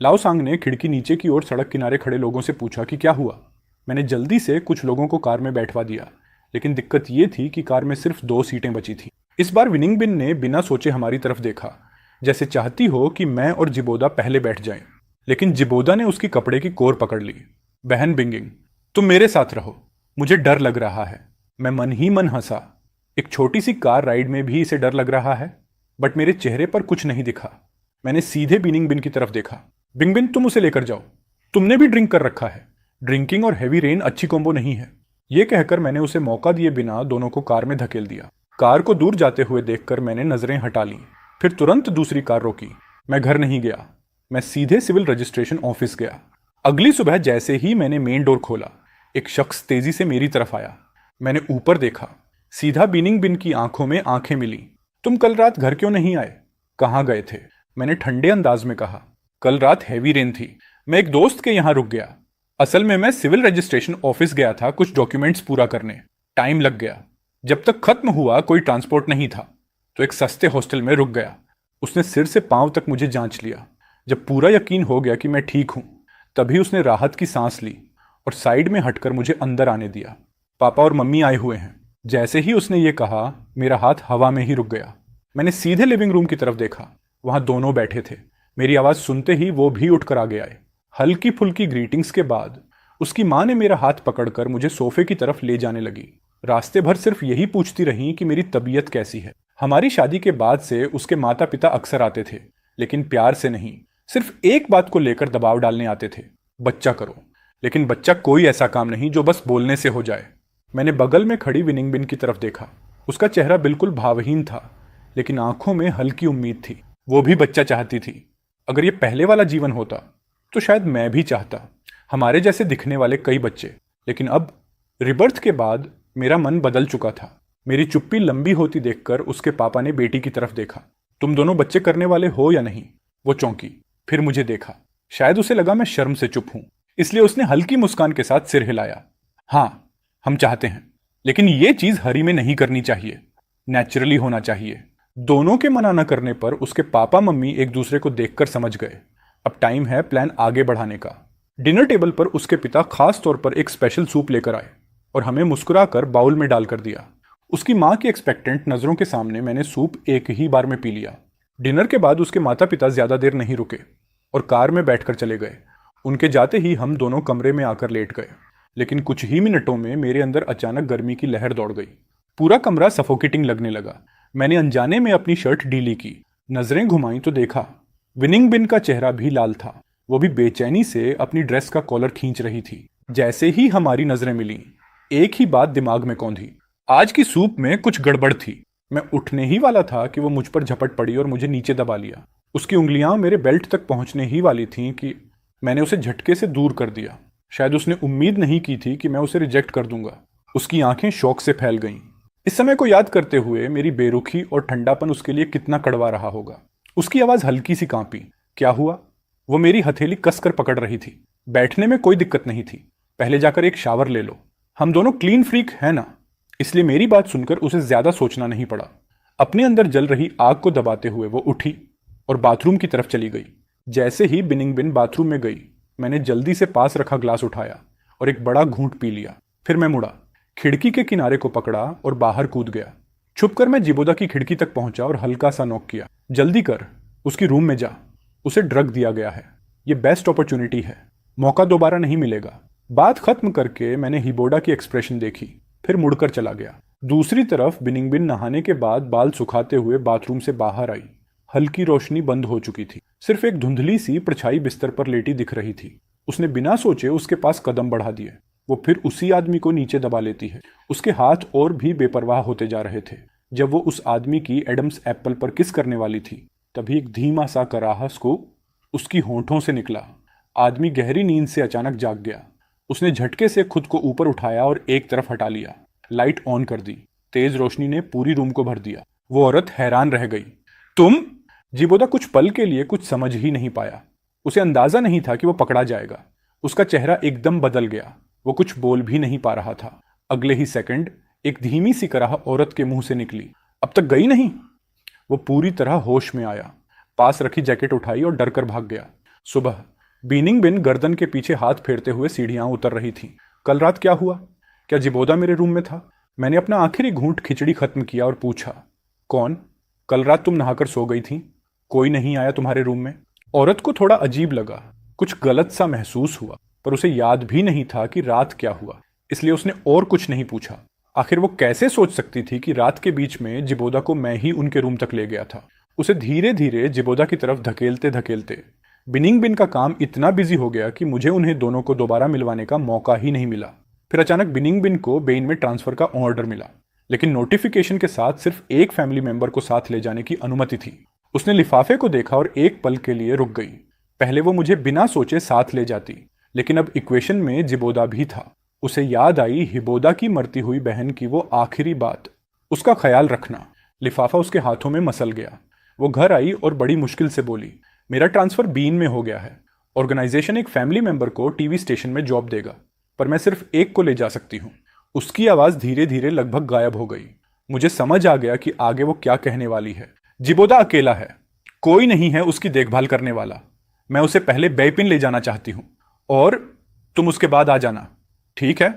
लाओसांग ने खिड़की नीचे की ओर सड़क किनारे खड़े लोगों से पूछा कि क्या हुआ। मैंने जल्दी से कुछ लोगों को कार में बैठवा दिया, लेकिन दिक्कत ये थी कि कार में सिर्फ 2 सीटें बची थीं। इस बार विनिंग बिन ने बिना सोचे हमारी तरफ देखा, जैसे चाहती हो कि मैं और जिबोदा पहले बैठ जाएं। लेकिन जिबोदा ने उसकी कपड़े की कोर पकड़ ली। बहन बिंगिंग, तुम मेरे साथ रहो, मुझे डर लग रहा है। मैं मन ही मन हंसा। एक छोटी सी कार राइड में भी इसे डर लग रहा है, बट मेरे चेहरे पर कुछ नहीं दिखा। मैंने सीधे बिनिंग बिन की तरफ देखा। बिंग, तुम उसे लेकर जाओ, तुमने भी ड्रिंक कर रखा है। ड्रिंकिंग और हैवी रेन अच्छी कॉम्बो नहीं है। यह कहकर मैंने उसे मौका दिए बिना दोनों को कार में धकेल दिया। कार को दूर जाते हुए देखकर मैंने नजरें हटा ली, फिर तुरंत दूसरी कार रोकी। मैं घर नहीं गया, मैं सीधे सिविल रजिस्ट्रेशन ऑफिस गया। अगली सुबह जैसे ही मैंने मेन डोर खोला, एक शख्स तेजी से मेरी तरफ आया। मैंने ऊपर देखा, सीधा बिनिंग बिन की आंखों में आंखें मिली। तुम कल रात घर क्यों नहीं आए? कहाँ गए थे? मैंने ठंडे अंदाज में कहा। कल रात हैवी रेन थी, मैं एक दोस्त के यहाँ रुक गया। असल में मैं सिविल रजिस्ट्रेशन ऑफिस गया था कुछ डॉक्यूमेंट्स पूरा करने, टाइम लग गया। जब तक खत्म हुआ कोई ट्रांसपोर्ट नहीं था, तो एक सस्ते हॉस्टल में रुक गया। उसने सिर से पांव तक मुझे जांच लिया। जब पूरा यकीन हो गया कि मैं ठीक हूं, तभी उसने राहत की सांस ली और साइड में हटकर मुझे अंदर आने दिया। पापा और मम्मी आए हुए हैं। जैसे ही उसने ये कहा, मेरा हाथ हवा में ही रुक गया। मैंने सीधे लिविंग रूम की तरफ देखा, वहां दोनों बैठे थे। मेरी आवाज सुनते ही वो भी उठकर आगे आए। हल्की फुल्की ग्रीटिंग्स के बाद उसकी माँ ने मेरा हाथ पकड़कर मुझे सोफे की तरफ ले जाने लगी। रास्ते भर सिर्फ यही पूछती रही कि मेरी तबीयत कैसी है। हमारी शादी के बाद से उसके माता पिता अक्सर आते थे, लेकिन प्यार से नहीं, सिर्फ एक बात को लेकर दबाव डालने आते थे, बच्चा करो। लेकिन बच्चा कोई ऐसा काम नहीं जो बस बोलने से हो जाए। मैंने बगल में खड़ी विनिंग बिन की तरफ देखा। उसका चेहरा बिल्कुल भावहीन था, लेकिन आंखों में हल्की उम्मीद थी। वो भी बच्चा चाहती थी। अगर ये पहले वाला जीवन होता तो शायद मैं भी चाहता, हमारे जैसे दिखने वाले कई बच्चे। लेकिन अब रिबर्थ के बाद मेरा मन बदल चुका था। मेरी चुप्पी लंबी होती देखकर उसके पापा ने बेटी की तरफ देखा। तुम दोनों बच्चे करने वाले हो या नहीं? वो चौंकी, फिर मुझे देखा। शायद उसे लगा मैं शर्म से चुप हूं, इसलिए उसने हल्की मुस्कान के साथ सिर हिलाया। हाँ, हम चाहते हैं, लेकिन ये चीज हरी में नहीं करनी चाहिए, नेचुरली होना चाहिए। दोनों के मना न करने पर उसके पापा मम्मी एक दूसरे को देखकर समझ गए, अब टाइम है प्लान आगे बढ़ाने का। डिनर टेबल पर उसके पिता खास तौर पर एक स्पेशल सूप लेकर आए और हमें मुस्कुराकर बाउल में डालकर दिया। उसकी माँ की एक्सपेक्टेंट नजरों के सामने मैंने सूप एक ही बार में पी लिया। डिनर के बाद उसके माता पिता ज्यादा देर नहीं रुके और कार में बैठकर चले गए। उनके जाते ही हम दोनों कमरे में आकर लेट गए, लेकिन कुछ ही मिनटों में मेरे अंदर अचानक गर्मी की लहर दौड़ गई। पूरा कमरा सफोकेटिंग लगने लगा। मैंने अनजाने में अपनी शर्ट ढीली की, नजरें घुमाई तो देखा विनिंग बिन का चेहरा भी लाल था। वो भी बेचैनी से अपनी ड्रेस का कॉलर खींच रही थी। जैसे ही हमारी नजरें मिली, एक ही बात दिमाग में कौंधी, आज की सूप में कुछ गड़बड़ थी। मैं उठने ही वाला था कि वो मुझ पर झपट पड़ी और मुझे नीचे दबा लिया। उसकी उंगलियां मेरे बेल्ट तक पहुंचने ही वाली थीं कि मैंने उसे झटके से दूर कर दिया। शायद उसने उम्मीद नहीं की थी कि मैं उसे रिजेक्ट कर दूंगा। उसकी आंखें शौक से फैल गईं। इस समय को याद करते हुए मेरी बेरुखी और ठंडापन उसके लिए कितना कड़वा रहा होगा। उसकी आवाज हल्की सी कांपी। क्या हुआ? वो मेरी हथेली कसकर पकड़ रही थी। बैठने में कोई दिक्कत नहीं थी, पहले जाकर एक शावर ले लो। हम दोनों क्लीन फ्रीक है ना, इसलिए मेरी बात सुनकर उसे ज्यादा सोचना नहीं पड़ा। अपने अंदर जल रही आग को दबाते हुए वो उठी और बाथरूम की तरफ चली गई। जैसे ही बिनिंग बिन बाथरूम में गई, मैंने जल्दी से पास रखा ग्लास उठाया और एक बड़ा घूंट पी लिया। फिर मैं मुड़ा, खिड़की के किनारे को पकड़ा और बाहर कूद गया। छुपकर मैं जिबोदा की खिड़की तक पहुंचा और हल्का सा नॉक किया। जल्दी कर, उसकी रूम में जा, उसे ड्रग दिया गया है। ये बेस्ट अपॉर्चुनिटी है, मौका दोबारा नहीं मिलेगा। बात खत्म करके मैंने हिबोडा की एक्सप्रेशन देखी, फिर मुड़कर चला गया। दूसरी तरफ बिनिंग बिन नहाने के बाद बाल सुखाते हुए बाथरूम से बाहर आई। हल्की रोशनी बंद हो चुकी थी, सिर्फ एक धुंधली सी परछाई बिस्तर पर लेटी दिख रही थी। उसने बिना सोचे उसके पास कदम बढ़ा दिए। वो फिर उसी आदमी को नीचे दबा लेती है। उसके हाथ और भी बेपरवाह होते जा रहे थे। जब वो उस आदमी की एडम्स एप्पल पर किस करने वाली थी, तभी एक धीमा सा कराहस को उसकी होंठों से निकला। आदमी गहरी नींद से अचानक जाग गया। उसने झटके से खुद को ऊपर उठाया और एक तरफ हटा लिया। लाइट ऑन कर दी। तेज रोशनी ने पूरी रूम को भर दिया। वो औरत हैरान रह गई। तुम? जिबोदा कुछ पल के लिए कुछ समझ ही नहीं पाया। उसे अंदाजा नहीं था कि वो पकड़ा जाएगा। उसका चेहरा एकदम बदल गया। वो कुछ बोल भी नहीं पा रहा था। अगले ही सेकंड एक धीमी सी कराह औरत के मुंह से निकली, अब तक गई नहीं? वो पूरी तरह होश में आया। पास रखी जैकेट उठाई और डर कर भाग गया। सुबह बीनिंग बिन गर्दन के पीछे हाथ फेरते हुए सीढ़ियां उतर रही थी। कल रात क्या हुआ? क्या जिबोदा मेरे रूम में था? मैंने अपना आखिरी घूंट खिचड़ी खत्म किया और पूछा, कौन? कल रात तुम नहाकर सो गई थी, कोई नहीं आया तुम्हारे रूम में? औरत को थोड़ा अजीब लगा, कुछ गलत सा महसूस हुआ, पर उसे याद भी नहीं था कि रात क्या हुआ, इसलिए उसने और कुछ नहीं पूछा। आखिर वो कैसे सोच सकती थी कि रात के बीच में जिबोदा को मैं ही उनके रूम तक ले गया था। उसे धीरे धीरे जिबोदा की तरफ धकेलते धकेलते बिनिंग बिन का काम इतना बिजी हो गया कि मुझे उन्हें दोनों को दोबारा मिलवाने का मौका ही नहीं मिला। फिर अचानक बिनिंग बिन को बेइन में ट्रांसफर का ऑर्डर मिला, लेकिन नोटिफिकेशन के साथ सिर्फ एक फैमिली मेंबर को साथ ले जाने की अनुमति थी। उसने लिफाफे को देखा और एक पल के लिए रुक गई। पहले वो मुझे बिना सोचे साथ ले जाती, लेकिन अब इक्वेशन में जिबोदा भी था। उसे याद आई हिबोदा की मरती हुई बहन की वो आखिरी बात, उसका ख्याल रखना। लिफाफा उसके हाथों में मसल गया। वो घर आई और बड़ी मुश्किल से बोली, मेरा ट्रांसफर बीन में हो गया है। ऑर्गेनाइजेशन एक फैमिली मेंबर को टीवी स्टेशन में जॉब देगा, पर मैं सिर्फ एक को ले जा सकती हूँ। उसकी आवाज धीरे धीरे लगभग गायब हो गई। मुझे समझ आ गया कि आगे वो क्या कहने वाली है। जिबोदा अकेला है, कोई नहीं है उसकी देखभाल करने वाला। मैं उसे पहले बेपिन ले जाना चाहती हूँ और तुम उसके बाद आ जाना, ठीक है?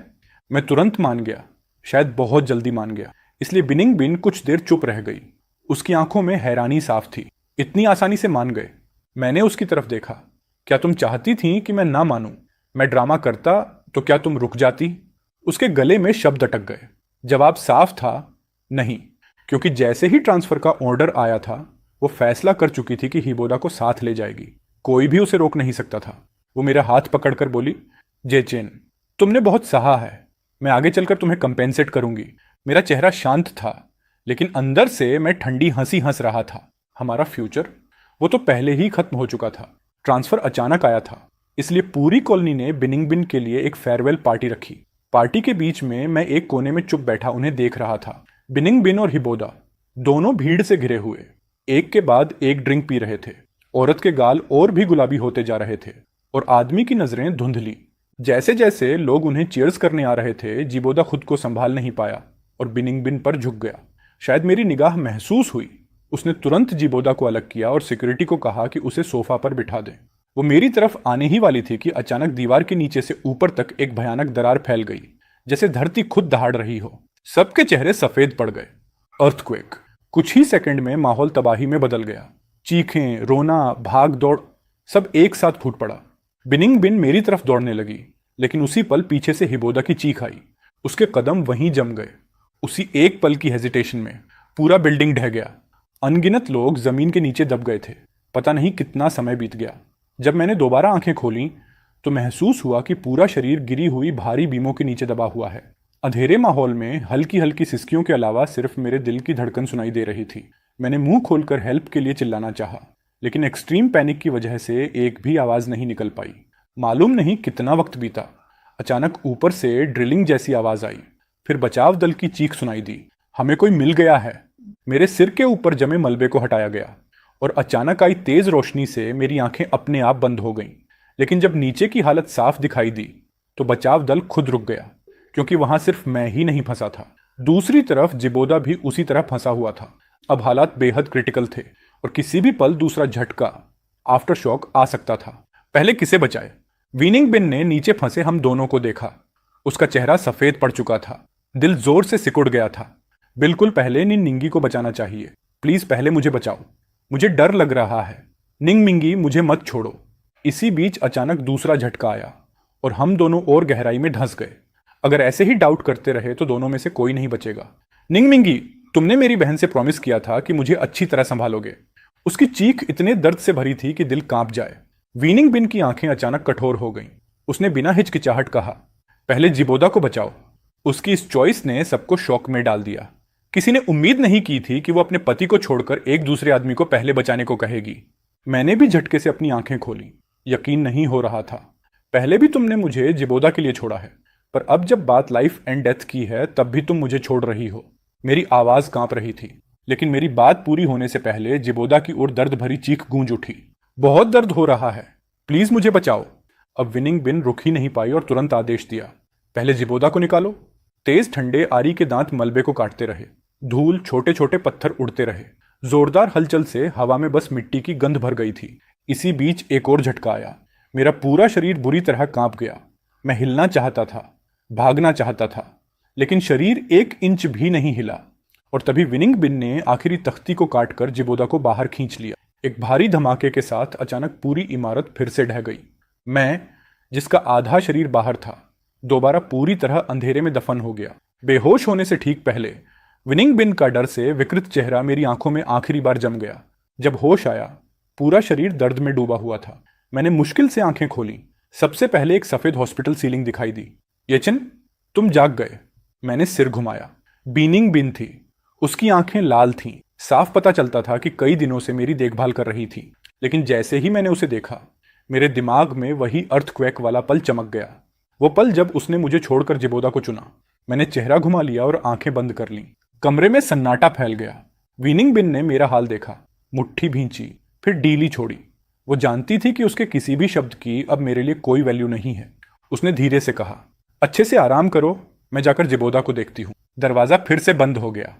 मैं तुरंत मान गया, शायद बहुत जल्दी मान गया, इसलिए बिनिंग बिन कुछ देर चुप रह गई। उसकी आंखों में हैरानी साफ थी। इतनी आसानी से मान गए? मैंने उसकी तरफ देखा। क्या तुम चाहती थी कि मैं ना मानूं? मैं ड्रामा करता तो क्या तुम रुक जाती? उसके गले में शब्द अटक गए। जवाब साफ था, नहीं, क्योंकि जैसे ही ट्रांसफर का ऑर्डर आया था वो फैसला कर चुकी थी कि हिबोदा को साथ ले जाएगी। कोई भी उसे रोक नहीं सकता था। वो मेरा हाथ पकड़कर बोली, जेचेन, तुमने बहुत सहा है, मैं आगे चलकर तुम्हें कंपेंसेट करूंगी। मेरा चेहरा शांत था, लेकिन अंदर से मैं ठंडी हंसी हंस रहा था। हमारा फ्यूचर, वो तो पहले ही खत्म हो चुका था। ट्रांसफर अचानक आया था, इसलिए पूरी कॉलोनी ने बिनिंग बिन के लिए एक फेयरवेल पार्टी रखी। पार्टी के बीच में मैं एक कोने में चुप बैठा उन्हें देख रहा था। बिनिंग बिन और हिबोदा दोनों भीड़ से घिरे हुए एक के बाद एक ड्रिंक पी रहे थे। औरत के गाल और भी गुलाबी होते जा रहे थे और आदमी की नजरें धुंधली। जैसे जैसे लोग उन्हें चीयर्स करने आ रहे थे, जिबोदा खुद को संभाल नहीं पाया और बिनिंग बिन पर झुक गया। शायद मेरी निगाह महसूस हुई। उसने तुरंत जिबोदा को अलग किया और सिक्योरिटी को कहा कि उसे सोफा पर बिठा दें। वो मेरी तरफ आने ही वाली थी कि अचानक दीवार के नीचे से ऊपर तक एक भयानक दरार फैल गई, जैसे धरती खुद दहाड़ रही हो। सबके चेहरे सफेद पड़ गए। अर्थक्वेक। कुछ ही सेकंड में माहौल तबाही में बदल गया। चीखें, रोना, भाग दौड़, सब एक साथ फूट पड़ा। बिनिंग बिन मेरी तरफ दौड़ने लगी, लेकिन उसी पल पीछे से हिबोदा की चीख आई। उसके कदम वहीं जम गए। उसी एक पल की हेजिटेशन में पूरा बिल्डिंग ढह गया। अनगिनत लोग जमीन के नीचे दब गए थे। पता नहीं कितना समय बीत गया। जब मैंने दोबारा आंखें खोली तो महसूस हुआ कि पूरा शरीर गिरी हुई भारी बीमों के नीचे दबा हुआ है। अंधेरे माहौल में हल्की हल्की सिसकियों के अलावा सिर्फ मेरे दिल की धड़कन सुनाई दे रही थी। मैंने मुंह खोलकर हेल्प के लिए चिल्लाना चाहा, लेकिन एक्सट्रीम पैनिक की वजह से एक भी आवाज नहीं निकल पाई। मालूम नहीं कितना वक्त बीता। अचानक ऊपर से ड्रिलिंग जैसी आवाज आई। फिर बचाव दल की चीख सुनाई दी, हमें कोई मिल गया है। मेरे सिर के ऊपर जमे मलबे को हटाया गया और अचानक आई तेज रोशनी से मेरी आंखें अपने आप बंद हो गईं। लेकिन जब नीचे की हालत साफ दिखाई दी तो बचाव दल खुद रुक गया, क्योंकि वहां सिर्फ मैं ही नहीं फंसा था। दूसरी तरफ जिबोदा भी उसी तरह फंसा हुआ था। अब हालात बेहद क्रिटिकल थे और किसी भी पल दूसरा झटका, आफ्टर शॉक आ सकता था। पहले किसे बचाए? विनिंग बिन ने नीचे फंसे हम दोनों को देखा। उसका चेहरा सफेद पड़ चुका था। दिल जोर से सिकुड़ गया था। बिल्कुल पहले निंगी को बचाना चाहिए। प्लीज पहले मुझे बचाओ, मुझे डर लग रहा है। निंग मिंगी, मुझे मत छोड़ो। इसी बीच अचानक दूसरा झटका आया और हम दोनों और गहराई में धंस गए। अगर ऐसे ही डाउट करते रहे तो दोनों में से कोई नहीं बचेगा। निंग मिंगी, तुमने मेरी बहन से प्रॉमिस किया था कि मुझे अच्छी तरह संभालोगे। उसकी चीख इतने दर्द से भरी थी कि दिल कांप जाए। वीनिंग बिन की आंखें अचानक कठोर हो गईं। उसने बिना हिचकिचाहट कहा, पहले जिबोदा को बचाओ। उसकी इस चॉइस ने सबको शॉक में डाल दिया। किसी ने उम्मीद नहीं की थी कि वो अपने पति को छोड़कर एक दूसरे आदमी को पहले बचाने को कहेगी। मैंने भी झटके से अपनी आंखें खोली। यकीन नहीं हो रहा था। पहले भी तुमने मुझे जिबोदा के लिए छोड़ा है, पर अब जब बात लाइफ एंड डेथ की है तब भी तुम मुझे छोड़ रही हो। मेरी आवाज कांप रही थी, लेकिन मेरी बात पूरी होने से पहले जिबोदा की ओर दर्द भरी चीख गूंज उठी। बहुत दर्द हो रहा है, प्लीज मुझे बचाओ। अब विनिंग बिन रुक ही नहीं पाई और तुरंत आदेश दिया, पहले जिबोदा को निकालो। तेज ठंडे आरी के दांत मलबे को काटते रहे। धूल, छोटे छोटे पत्थर उड़ते रहे। जोरदार हलचल से हवा में बस मिट्टी की गंध भर गई थी। इसी बीच एक और झटका आया। मेरा पूरा शरीर बुरी तरह कांप गया। मैं हिलना चाहता था, भागना चाहता था, लेकिन शरीर 1 इंच भी नहीं हिला। और तभी विनिंग बिन ने आखिरी तख्ती को काटकर जिबोदा को बाहर खींच लिया। एक भारी धमाके के साथ अचानक पूरी इमारत फिर से ढह गई। मैं, जिसका आधा शरीर बाहर था, दोबारा पूरी तरह अंधेरे में दफन हो गया। बेहोश होने से ठीक पहले विनिंग बिन का डर से विकृत चेहरा मेरी आंखों में आखिरी बार जम गया। जब होश आया, पूरा शरीर दर्द में डूबा हुआ था। मैंने मुश्किल से आंखें खोली। सबसे पहले एक सफेद हॉस्पिटल सीलिंग दिखाई दी। येचिन, तुम जाग गए। मैंने सिर घुमाया। बीनिंग बिन थी। उसकी आंखें लाल थीं। साफ पता चलता था कि कई दिनों से मेरी देखभाल कर रही थी। लेकिन जैसे ही मैंने उसे देखा, मेरे दिमाग में वही अर्थक्वेक वाला पल चमक गया। वो पल जब उसने मुझे छोड़कर जिबोदा को चुना। मैंने चेहरा घुमा लिया और आंखें बंद कर लीं। कमरे में सन्नाटा फैल गया। विनिंग बिन ने मेरा हाल देखा, मुट्ठी भींची, फिर डीली छोड़ी। वो जानती थी कि उसके किसी भी शब्द की अब मेरे लिए कोई वैल्यू नहीं है। उसने धीरे से कहा, अच्छे से आराम करो, मैं जाकर जिबोदा को देखती हूँ। दरवाजा फिर से बंद हो गया।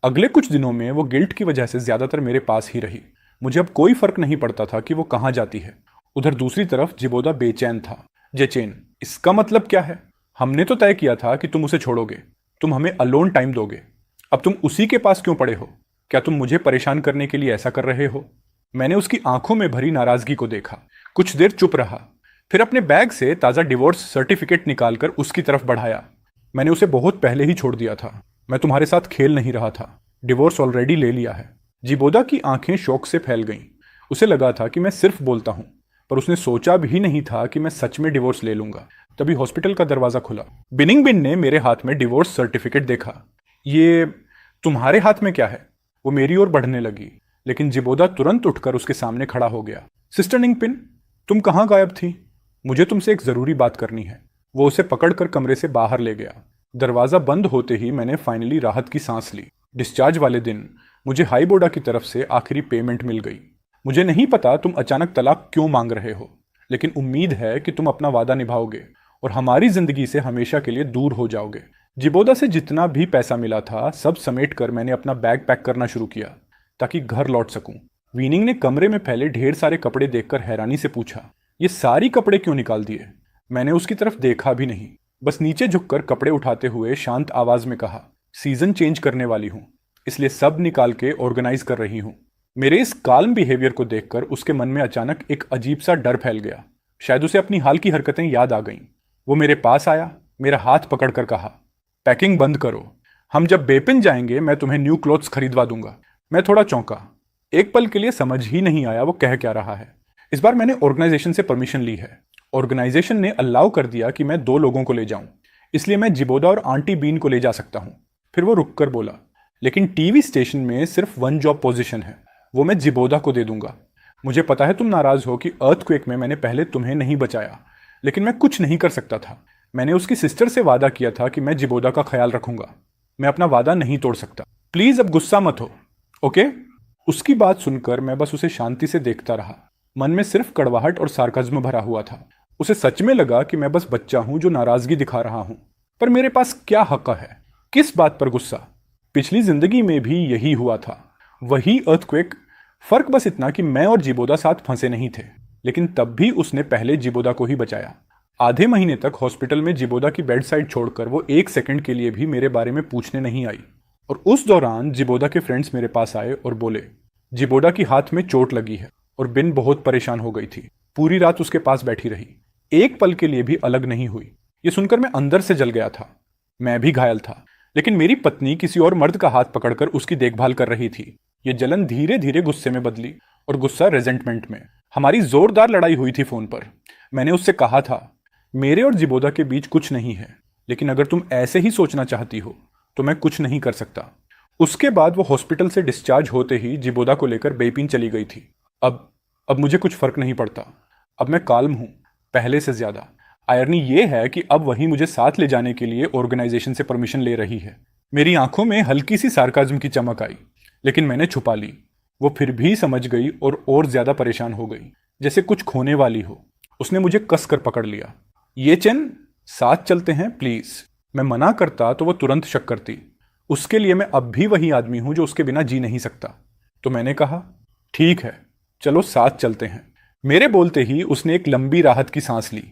अगले कुछ दिनों में वो गिल्ट की वजह से ज्यादातर मेरे पास ही रही। मुझे अब कोई फर्क नहीं पड़ता था कि वो कहाँ जाती है। उधर दूसरी तरफ जिबोदा बेचैन था। जेचेन, इसका मतलब क्या है? हमने तो तय किया था कि तुम उसे छोड़ोगे, तुम हमें अलोन टाइम दोगे। अब तुम उसी के पास क्यों पड़े हो? क्या तुम मुझे परेशान करने के लिए ऐसा कर रहे हो? मैंने उसकी आंखों में भरी नाराजगी को देखा। कुछ देर चुप रहा, फिर अपने बैग से ताज़ा डिवोर्स सर्टिफिकेट निकालकर उसकी तरफ बढ़ाया। मैंने उसे बहुत पहले ही छोड़ दिया था। मैं तुम्हारे साथ खेल नहीं रहा था। डिवोर्स ऑलरेडी ले लिया है। जिबोदा की आंखें शौक से फैल गईं। उसे लगा था कि मैं सिर्फ बोलता हूं, पर उसने सोचा भी नहीं था कि मैं सच में डिवोर्स ले लूंगा। तभी हॉस्पिटल का दरवाजा खुला। बिनिंग बिन ने मेरे हाथ में डिवोर्स सर्टिफिकेट देखा। ये तुम्हारे हाथ में क्या है? वो मेरी ओर बढ़ने लगी, लेकिन जिबोदा तुरंत उठकर उसके सामने खड़ा हो गया। सिस्टर निंगपिन, तुम कहाँ गायब थी? मुझे तुमसे एक जरूरी बात करनी है। वो उसे पकड़कर कमरे से बाहर ले गया। दरवाजा बंद होते ही मैंने फाइनली राहत की सांस ली। डिस्चार्ज वाले दिन मुझे हाईबोर्डा की तरफ से आखिरी पेमेंट मिल गई। मुझे नहीं पता तुम अचानक तलाक क्यों मांग रहे हो, लेकिन उम्मीद है कि तुम अपना वादा निभाओगे और हमारी जिंदगी से हमेशा के लिए दूर हो जाओगे। जिबोदा से जितना भी पैसा मिला था सब समेट कर मैंने अपना बैग पैक करना शुरू किया ताकि घर लौट सकूं। वीनिंग ने कमरे में फैले ढेर सारे कपड़े देखकर हैरानी से पूछा, ये सारी कपड़े क्यों निकाल दिए? मैंने उसकी तरफ देखा भी नहीं, बस नीचे झुककर कपड़े उठाते हुए शांत आवाज में कहा, सीजन चेंज करने वाली हूं, इसलिए सब निकाल के ऑर्गेनाइज कर रही हूं। मेरे इस काल्म बिहेवियर को देखकर उसके मन में अचानक एक अजीब सा डर फैल गया। शायद उसे अपनी हाल की हरकतें याद आ गईं। वो मेरे पास आया, मेरा हाथ पकड़कर कहा, पैकिंग बंद करो, हम जब बेपिन जाएंगे मैं तुम्हें न्यू क्लोथ्स खरीदवा दूंगा। मैं थोड़ा चौंका। एक पल के लिए समझ ही नहीं आया वो कह क्या रहा है। इस बार मैंने ऑर्गेनाइजेशन से परमिशन ली है। ऑर्गेनाइजेशन ने अलाउ कर दिया कि मैं 2 लोगों को ले जाऊं, इसलिए मैं जिबोदा और आंटी बीन को ले जा सकता हूं। फिर वो रुककर बोला, लेकिन टीवी स्टेशन में सिर्फ 1 जॉब पोजीशन है, वो मैं जिबोदा को दे दूंगा। मुझे पता है तुम नाराज हो कि अर्थक्वेक में मैंने पहले तुम्हें नहीं बचाया, लेकिन मैं कुछ नहीं कर सकता था। मैंने उसकी सिस्टर से वादा किया था कि मैं जिबोदा का ख्याल रखूंगा। मैं अपना वादा नहीं तोड़ सकता। प्लीज अब गुस्सा मत हो, ओके? उसकी बात सुनकर मैं बस उसे शांति से देखता रहा। मन में सिर्फ कड़वाहट और सार्काज्म भरा हुआ था। उसे सच में लगा कि मैं बस बच्चा हूं जो नाराजगी दिखा रहा हूं। पर मेरे पास क्या हक है? किस बात पर गुस्सा? पिछली जिंदगी में भी यही हुआ था, वही अर्थक्वेक। फर्क बस इतना कि मैं और जिबोदा साथ फंसे नहीं थे, लेकिन तब भी उसने पहले जिबोदा को ही बचाया। आधे महीने तक हॉस्पिटल में जिबोदा की बेड साइड छोड़कर वो 1 सेकंड के लिए भी मेरे बारे में पूछने नहीं आई। और उस दौरान जिबोदा के फ्रेंड्स मेरे पास आए और बोले, जिबोदा की हाथ में चोट लगी है। और बिन बहुत परेशान हो गई थी। पूरी रात उसके पास बैठी रही, एक पल के लिए भी अलग नहीं हुई। ये सुनकर मैं अंदर से जल गया था। मैं भी घायल था, लेकिन मेरी पत्नी किसी और मर्द का हाथ पकड़कर उसकी देखभाल कर रही थी। ये जलन धीरे धीरे गुस्से में बदली और गुस्सा रेजेंटमेंट में। हमारी जोरदार लड़ाई हुई थी फोन पर। मैंने उससे कहा था, मेरे और जिबोदा के बीच कुछ नहीं है, लेकिन अगर तुम ऐसे ही सोचना चाहती हो तो मैं कुछ नहीं कर सकता। उसके बाद वो हॉस्पिटल से डिस्चार्ज होते ही जिबोदा को लेकर बेपिन चली गई थी। अब मुझे कुछ फर्क नहीं पड़ता। अब मैं काल्म हूं, पहले से ज्यादा। आयरनी ये है कि अब वही मुझे साथ ले जाने के लिए ऑर्गेनाइजेशन से परमिशन ले रही है। मेरी आंखों में हल्की सी सार्काज्म की चमक आई, लेकिन मैंने छुपा ली। वो फिर भी समझ गई और ज्यादा परेशान हो गई, जैसे कुछ खोने वाली हो। उसने मुझे कस कर पकड़ लिया। ये चेन, साथ चलते हैं प्लीज। मैं मना करता तो वो तुरंत शक करती। उसके लिए मैं अब भी वही आदमी हूं जो उसके बिना जी नहीं सकता। तो मैंने कहा, ठीक है, चलो साथ चलते हैं। मेरे बोलते ही उसने एक लंबी राहत की सांस ली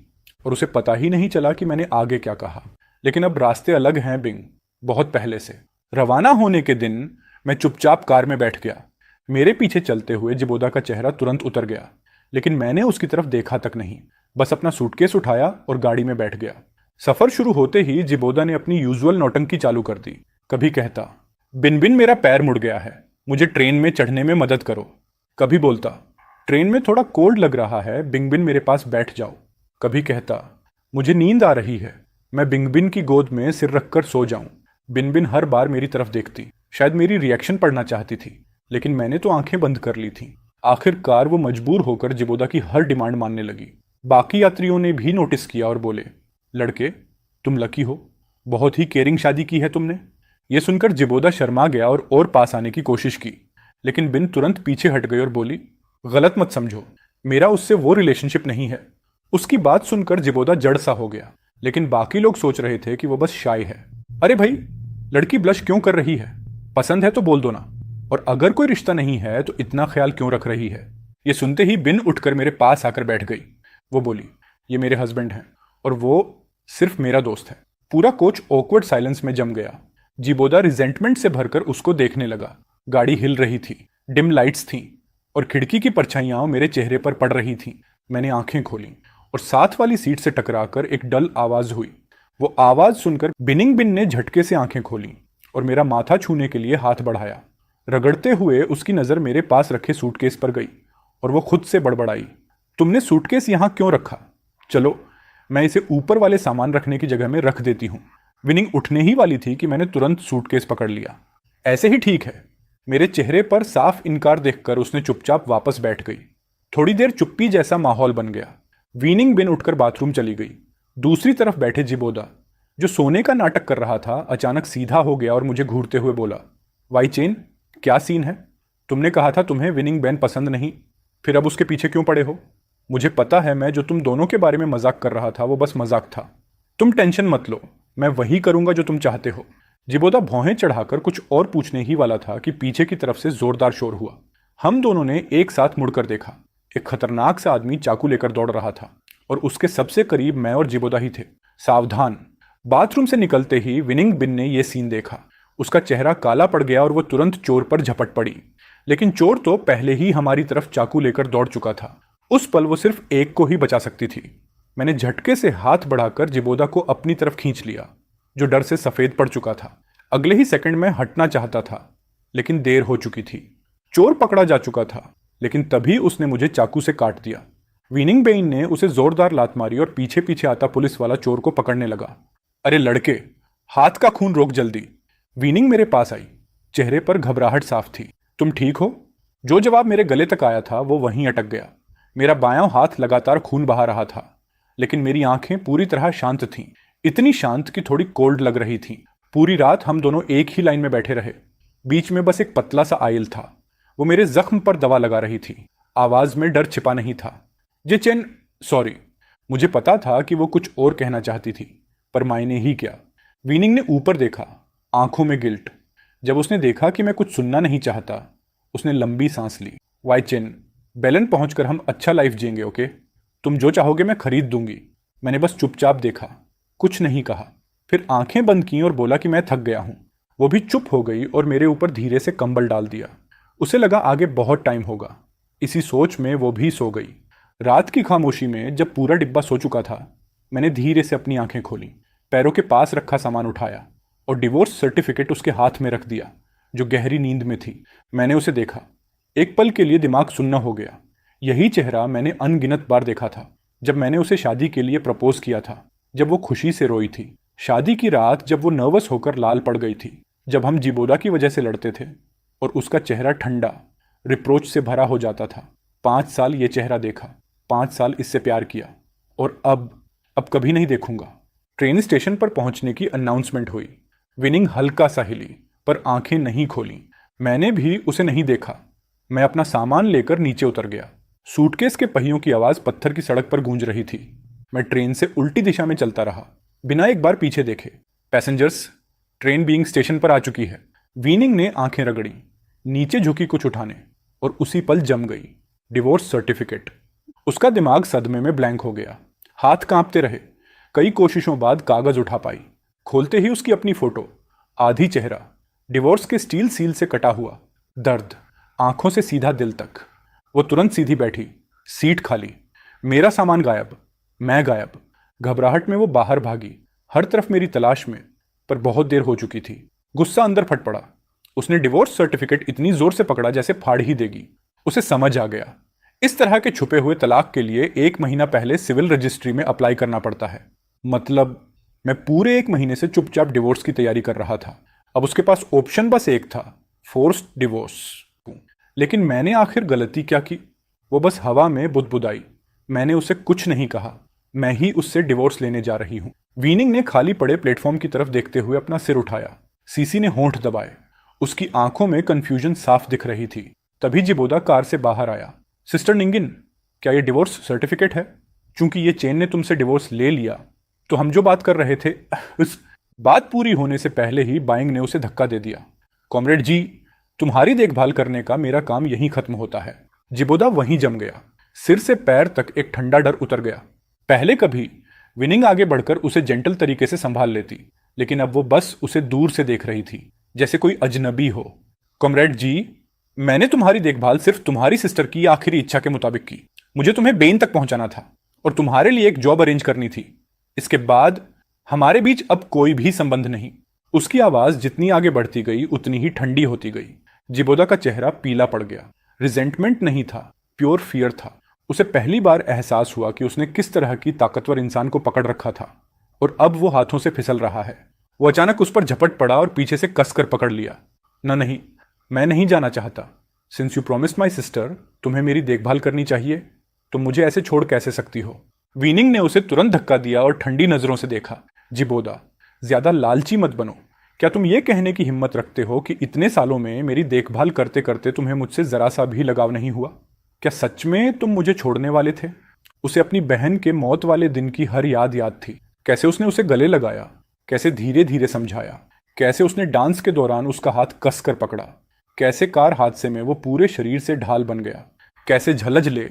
और उसे पता ही नहीं चला कि मैंने आगे क्या कहा। लेकिन अब रास्ते अलग हैं बिंग, बहुत पहले से। रवाना होने के दिन मैं चुपचाप कार में बैठ गया। मेरे पीछे चलते हुए जिबोदा का चेहरा तुरंत उतर गया, लेकिन मैंने उसकी तरफ देखा तक नहीं। बस अपना सूटकेस उठाया और गाड़ी में बैठ गया। सफर शुरू होते ही जिबोदा ने अपनी यूजुअल नौटंकी चालू कर दी। कभी कहता, बिन बिन मेरा पैर मुड़ गया है, मुझे ट्रेन में चढ़ने में मदद करो। कभी बोलता, ट्रेन में थोड़ा कोल्ड लग रहा है, बिंग बिन मेरे पास बैठ जाओ। कभी कहता, मुझे नींद आ रही है, मैं बिंग बिन की गोद में सिर रखकर सो जाऊं। बिन बिन हर बार मेरी तरफ देखती, शायद मेरी रिएक्शन पढ़ना चाहती थी, लेकिन मैंने तो आंखें बंद कर ली थी। आखिरकार वो मजबूर होकर जिबोदा की हर डिमांड मानने लगी। बाकी यात्रियों ने भी नोटिस किया और बोले, लड़के तुम लकी हो, बहुत ही केयरिंग शादी की है तुमने। ये सुनकर जिबोदा शर्मा गया और पास आने की कोशिश की, लेकिन बिन तुरंत पीछे हट गई और बोली, गलत मत समझो, मेरा उससे वो रिलेशनशिप नहीं है। उसकी बात सुनकर जिबोदा जड़ सा हो गया, लेकिन बाकी लोग सोच रहे थे कि वो बस शाय है। अरे भाई, लड़की ब्लश क्यों कर रही है? पसंद है तो बोल दो ना, और अगर कोई रिश्ता नहीं है तो इतना ख्याल क्यों रख रही है? ये सुनते ही बिन उठकर मेरे पास आकर बैठ गई। वो बोली, ये मेरे हस्बैंड हैं और वो सिर्फ मेरा दोस्त है। पूरा कोच ऑकवर्ड साइलेंस में जम गया। जिबोदा रिजेंटमेंट से भरकर उसको देखने लगा। गाड़ी हिल रही थी, डिम लाइट्स थीं और खिड़की की परछाइयां मेरे चेहरे पर पड़ रही थीं। मैंने आंखें खोली और साथ वाली सीट से टकराकर एक डल आवाज हुई। वो आवाज सुनकर बिनिंग बिन ने झटके से आंखें खोली और मेरा माथा छूने के लिए हाथ बढ़ाया। रगड़ते हुए उसकी नजर मेरे पास रखे सूटकेस पर गई और वो खुद से बड़बड़ाई, तुमने सूटकेस यहां क्यों रखा? चलो मैं इसे ऊपर वाले सामान रखने की जगह में रख देती हूं। विनिंग उठने ही वाली थी कि मैंने तुरंत सूटकेस पकड़ लिया। ऐसे ही ठीक है। मेरे चेहरे पर साफ इनकार देखकर उसने चुपचाप वापस बैठ गई। थोड़ी देर चुप्पी जैसा माहौल बन गया। वीनिंग बिन उठकर बाथरूम चली गई। दूसरी तरफ बैठे जिबोदा, जो सोने का नाटक कर रहा था, अचानक सीधा हो गया और मुझे घूरते हुए बोला, वाई चेन, क्या सीन है? तुमने कहा था तुम्हें विनिंग बेन पसंद नहीं, फिर अब उसके पीछे क्यों पड़े हो? मुझे पता है मैं जो तुम दोनों के बारे में मजाक कर रहा था वो बस मजाक था। तुम टेंशन मत लो, मैं वही करूंगा जो तुम चाहते हो। जिबोदा भौहें चढ़ाकर कुछ और पूछने ही वाला था कि पीछे की तरफ से जोरदार शोर हुआ। हम दोनों ने एक साथ मुड़कर देखा। एक खतरनाक सा आदमी चाकू लेकर दौड़ रहा था और उसके सबसे करीब मैं और जिबोदा ही थे। सावधान। बाथरूम से निकलते ही विनिंग बिन ने यह सीन देखा। उसका चेहरा काला पड़ गया और वो तुरंत चोर पर झपट पड़ी, लेकिन चोर तो पहले ही हमारी तरफ चाकू लेकर दौड़ चुका था। उस पल वो सिर्फ एक को ही बचा सकती थी। मैंने झटके से हाथ बढ़ाकर जिबोदा को अपनी तरफ खींच लिया, जो डर से सफेद पड़ चुका था। अगले ही सेकंड में हटना चाहता था, लेकिन देर हो चुकी थी। चोर पकड़ा जा चुका था, लेकिन तभी उसने मुझे चाकू से काट दिया। विनिंग बेन ने उसे जोरदार लात मारी और पीछे पीछे आता पुलिस वाला चोर को पकड़ने लगा। अरे लड़के, हाथ का खून रोक जल्दी। विनिंग मेरे पास आई, चेहरे पर घबराहट साफ थी। तुम ठीक हो? जो जवाब मेरे गले तक आया था वो वहीं अटक गया। मेरा बायां हाथ लगातार खून बहा रहा था, लेकिन मेरी आंखें पूरी तरह शांत थीं, इतनी शांत कि थोड़ी कोल्ड लग रही थी। पूरी रात हम दोनों एक ही लाइन में बैठे रहे। बीच में बस एक पतला सा आयल था, वो मेरे जख्म पर दवा लगा रही थी। आवाज में डर छिपा नहीं था। जे चेन, सॉरी। मुझे पता था कि वो कुछ और कहना चाहती थी, पर मायने ही क्या। विनिंग ने ऊपर देखा, आंखों में गिल्ट। जब उसने देखा कि मैं कुछ सुनना नहीं चाहता, उसने लंबी सांस ली। वाई चेन, बेलन पहुंचकर हम अच्छा लाइफ जिएंगे, ओके? तुम जो चाहोगे मैं खरीद दूंगी। मैंने बस चुपचाप देखा, कुछ नहीं कहा। फिर आंखें बंद की और बोला कि मैं थक गया हूं। वो भी चुप हो गई और मेरे ऊपर धीरे से कंबल डाल दिया। उसे लगा आगे बहुत टाइम होगा। इसी सोच में वो भी सो गई। रात की खामोशी में जब पूरा डिब्बा सो चुका था, मैंने धीरे से अपनी आंखें खोली, पैरों के पास रखा सामान उठाया और डिवोर्स सर्टिफिकेट उसके हाथ में रख दिया, जो गहरी नींद में थी। मैंने उसे देखा। एक पल के लिए दिमाग सुन्न हो गया। यही चेहरा मैंने अनगिनत बार देखा था, जब मैंने उसे शादी के लिए प्रपोज किया था, जब वो खुशी से रोई थी, शादी की रात जब वो नर्वस होकर लाल पड़ गई थी, जब हम जिबोदा की वजह से लड़ते थे और उसका चेहरा ठंडा रिप्रोच से भरा हो जाता था। 5 साल ये चेहरा देखा, 5 साल इससे प्यार किया, और अब कभी नहीं देखूंगा। ट्रेन स्टेशन पर पहुंचने की अनाउंसमेंट हुई। विनिंग हल्का सा हिली, पर आंखें नहीं खोली। मैंने भी उसे नहीं देखा। मैं अपना सामान लेकर नीचे उतर गया। सूटकेस के पहियों की आवाज पत्थर की सड़क पर गूंज रही थी। मैं ट्रेन से उल्टी दिशा में चलता रहा, बिना एक बार पीछे देखे। पैसेंजर्स, ट्रेन बीइंग स्टेशन पर आ चुकी है। वीनिंग ने आंखें रगड़ी। नीचे झुकी कुछ उठाने, और उसी पल जम गई डिवोर्स सर्टिफिकेट। उसका दिमाग सदमे में ब्लैंक हो गया, हाथ कांपते रहे। कई कोशिशों बाद कागज उठा पाई। खोलते ही उसकी अपनी फोटो, आधी चेहरा, डिवोर्स के स्टील सील से कटा हुआ, दर्द आंखों से सीधा दिल तक। वो तुरंत सीधी बैठी, सीट खाली, मेरा सामान गायब, मैं गायब। घबराहट में वो बाहर भागी, हर तरफ मेरी तलाश में, पर बहुत देर हो चुकी थी। गुस्सा अंदर फट पड़ा। उसने डिवोर्स सर्टिफिकेट इतनी जोर से पकड़ा जैसे फाड़ ही देगी। उसे समझ आ गया, इस तरह के छुपे हुए तलाक के लिए 1 महीना पहले सिविल रजिस्ट्री में अप्लाई करना पड़ता है। मतलब मैं पूरे 1 महीने से चुपचाप डिवोर्स की तैयारी कर रहा था। अब उसके पास ऑप्शन बस एक था, फोर्स्ड डिवोर्स। लेकिन मैंने आखिर गलती क्या की? वो बस हवा में बुदबुदाई। मैंने उसे कुछ नहीं कहा, मैं ही उससे डिवोर्स लेने जा रही हूं। वीनिंग ने खाली पड़े प्लेटफॉर्म की तरफ देखते हुए अपना सिर उठाया। सीसी ने होंठ दबाए। उसकी आंखों में कंफ्यूजन साफ दिख रही थी। तभी जिबोदा कार से बाहर आया। सिस्टर निंगिन, क्या ये डिवोर्स सर्टिफिकेट है? चूंकि ये चेन ने तुमसे डिवोर्स ले लिया तो हम जो बात कर रहे थे उस बात पूरी होने से पहले ही बाइंग ने उसे धक्का दे दिया। कॉमरेड जी, तुम्हारी देखभाल करने का मेरा काम यहीं खत्म होता है। जिबोदा वहीं जम गया। सिर से पैर तक एक ठंडा डर उतर गया। पहले कभी विनिंग आगे बढ़कर उसे जेंटल तरीके से संभाल लेती, लेकिन अब वो बस उसे दूर से देख रही थी, जैसे कोई अजनबी हो। कॉमरेड जी, मैंने तुम्हारी देखभाल सिर्फ तुम्हारी सिस्टर की आखिरी इच्छा के मुताबिक की। मुझे तुम्हें बेन तक पहुंचाना था और तुम्हारे लिए एक जॉब अरेंज करनी थी। इसके बाद हमारे बीच अब कोई भी संबंध नहीं। उसकी आवाज जितनी आगे बढ़ती गई उतनी ही ठंडी होती गई। जिबोदा का चेहरा पीला पड़ गया। रिजेंटमेंट नहीं था, प्योर फियर था। उसे पहली बार एहसास हुआ कि उसने किस तरह की ताकतवर इंसान को पकड़ रखा था और अब वो हाथों से फिसल रहा है। वो अचानक उस पर झपट पड़ा और पीछे से कसकर पकड़ लिया। न नहीं, मैं नहीं जाना चाहता। Since you promised my sister, तुम्हें मेरी देखभाल करनी चाहिए, तुम मुझे ऐसे छोड़ कैसे सकती हो? वीनिंग ने उसे तुरंत धक्का दिया और ठंडी नजरों से देखा। जिबोदा, ज्यादा लालची मत बनो। क्या तुम ये कहने की हिम्मत रखते हो कि इतने सालों में मेरी देखभाल करते करते तुम्हें मुझसे जरा सा भी लगाव नहीं हुआ? क्या सच में तुम मुझे छोड़ने वाले थे? उसे अपनी बहन के मौत वाले दिन की हर याद थी। कैसे उसने उसे गले लगाया, कैसे धीरे धीरे समझाया, कैसे उसने डांस के दौरान उसका हाथ कसकर पकड़ा, कैसे कार हादसे में वो पूरे शरीर से ढाल बन गया, कैसे झलझ ले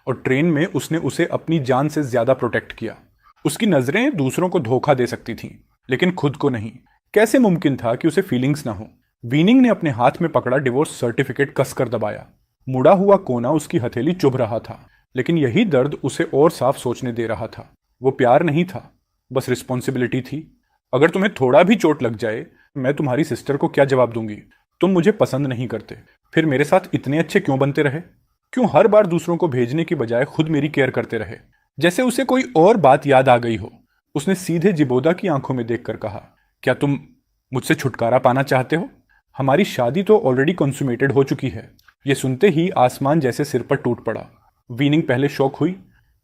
और ट्रेन में उसने उसे अपनी जान से ज्यादा प्रोटेक्ट किया। उसकी नजरें दूसरों को धोखा दे सकती थीं, लेकिन खुद को नहीं। कैसे मुमकिन था कि उसे फीलिंग्स ना हो? वीनिंग ने अपने हाथ में पकड़ा डिवोर्स सर्टिफिकेट कसकर दबाया। मुड़ा हुआ कोना उसकी हथेली चुभ रहा था, लेकिन यही दर्द उसे और साफ सोचने दे रहा था। वो प्यार नहीं था, बस रिस्पॉन्सिबिलिटी थी। अगर तुम्हें थोड़ा भी चोट लग जाए, मैं तुम्हारी सिस्टर को क्या जवाब दूंगी? तुम मुझे पसंद नहीं करते, फिर मेरे साथ इतने अच्छे क्यों बनते रहे? क्यों हर बार दूसरों को भेजने की बजाय खुद मेरी केयर करते रहे? जैसे उसे कोई और बात याद आ गई हो, उसने सीधे जिबोदा की आंखों में देखकर कहा, क्या तुम मुझसे छुटकारा पाना चाहते हो? हमारी शादी तो ऑलरेडी कंसुमेटेड हो चुकी है। ये सुनते ही आसमान जैसे सिर पर टूट पड़ा। वीनिंग पहले शॉक हुई,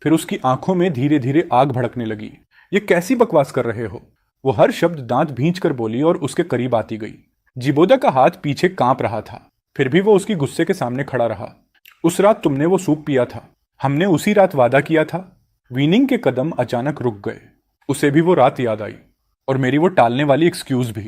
फिर उसकी आंखों में धीरे धीरे आग भड़कने लगी। ये कैसी बकवास कर रहे हो? वो हर शब्द दांत भींच कर बोली और उसके करीब आती गई। जिबोदा का हाथ पीछे कांप रहा था, फिर भी वो उसकी गुस्से के सामने खड़ा रहा। उस रात तुमने वो सूप पिया था, हमने उसी रात वादा किया था। वीनिंग के कदम अचानक रुक गए। उसे भी वो रात याद आई, और मेरी वो टालने वाली एक्सक्यूज भी।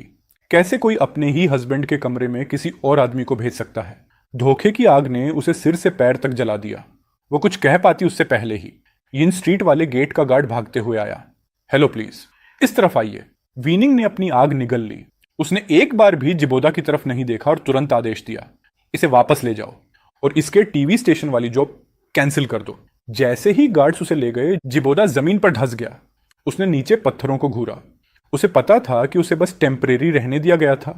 कैसे कोई अपने ही हस्बैंड के कमरे में किसी और आदमी को भेज सकता है? धोखे की आग ने उसे सिर से पैर तक जला दिया। वो कुछ कह पाती उससे पहले ही इन स्ट्रीट वाले गेट का गार्ड भागते हुए आया। हेलो प्लीज, इस तरफ आइए। वीनिंग ने अपनी आग निगल ली। उसने एक बार भी जिबोदा की तरफ नहीं देखा और तुरंत आदेश दिया, इसे वापस ले जाओ और इसके टीवी स्टेशन वाली जॉब कैंसिल कर दो। जैसे ही गार्ड्स उसे ले गए, जिबोदा जमीन पर धंस गया। उसने नीचे पत्थरों को घूरा। उसे पता था कि उसे बस टेम्परेरी रहने दिया गया था,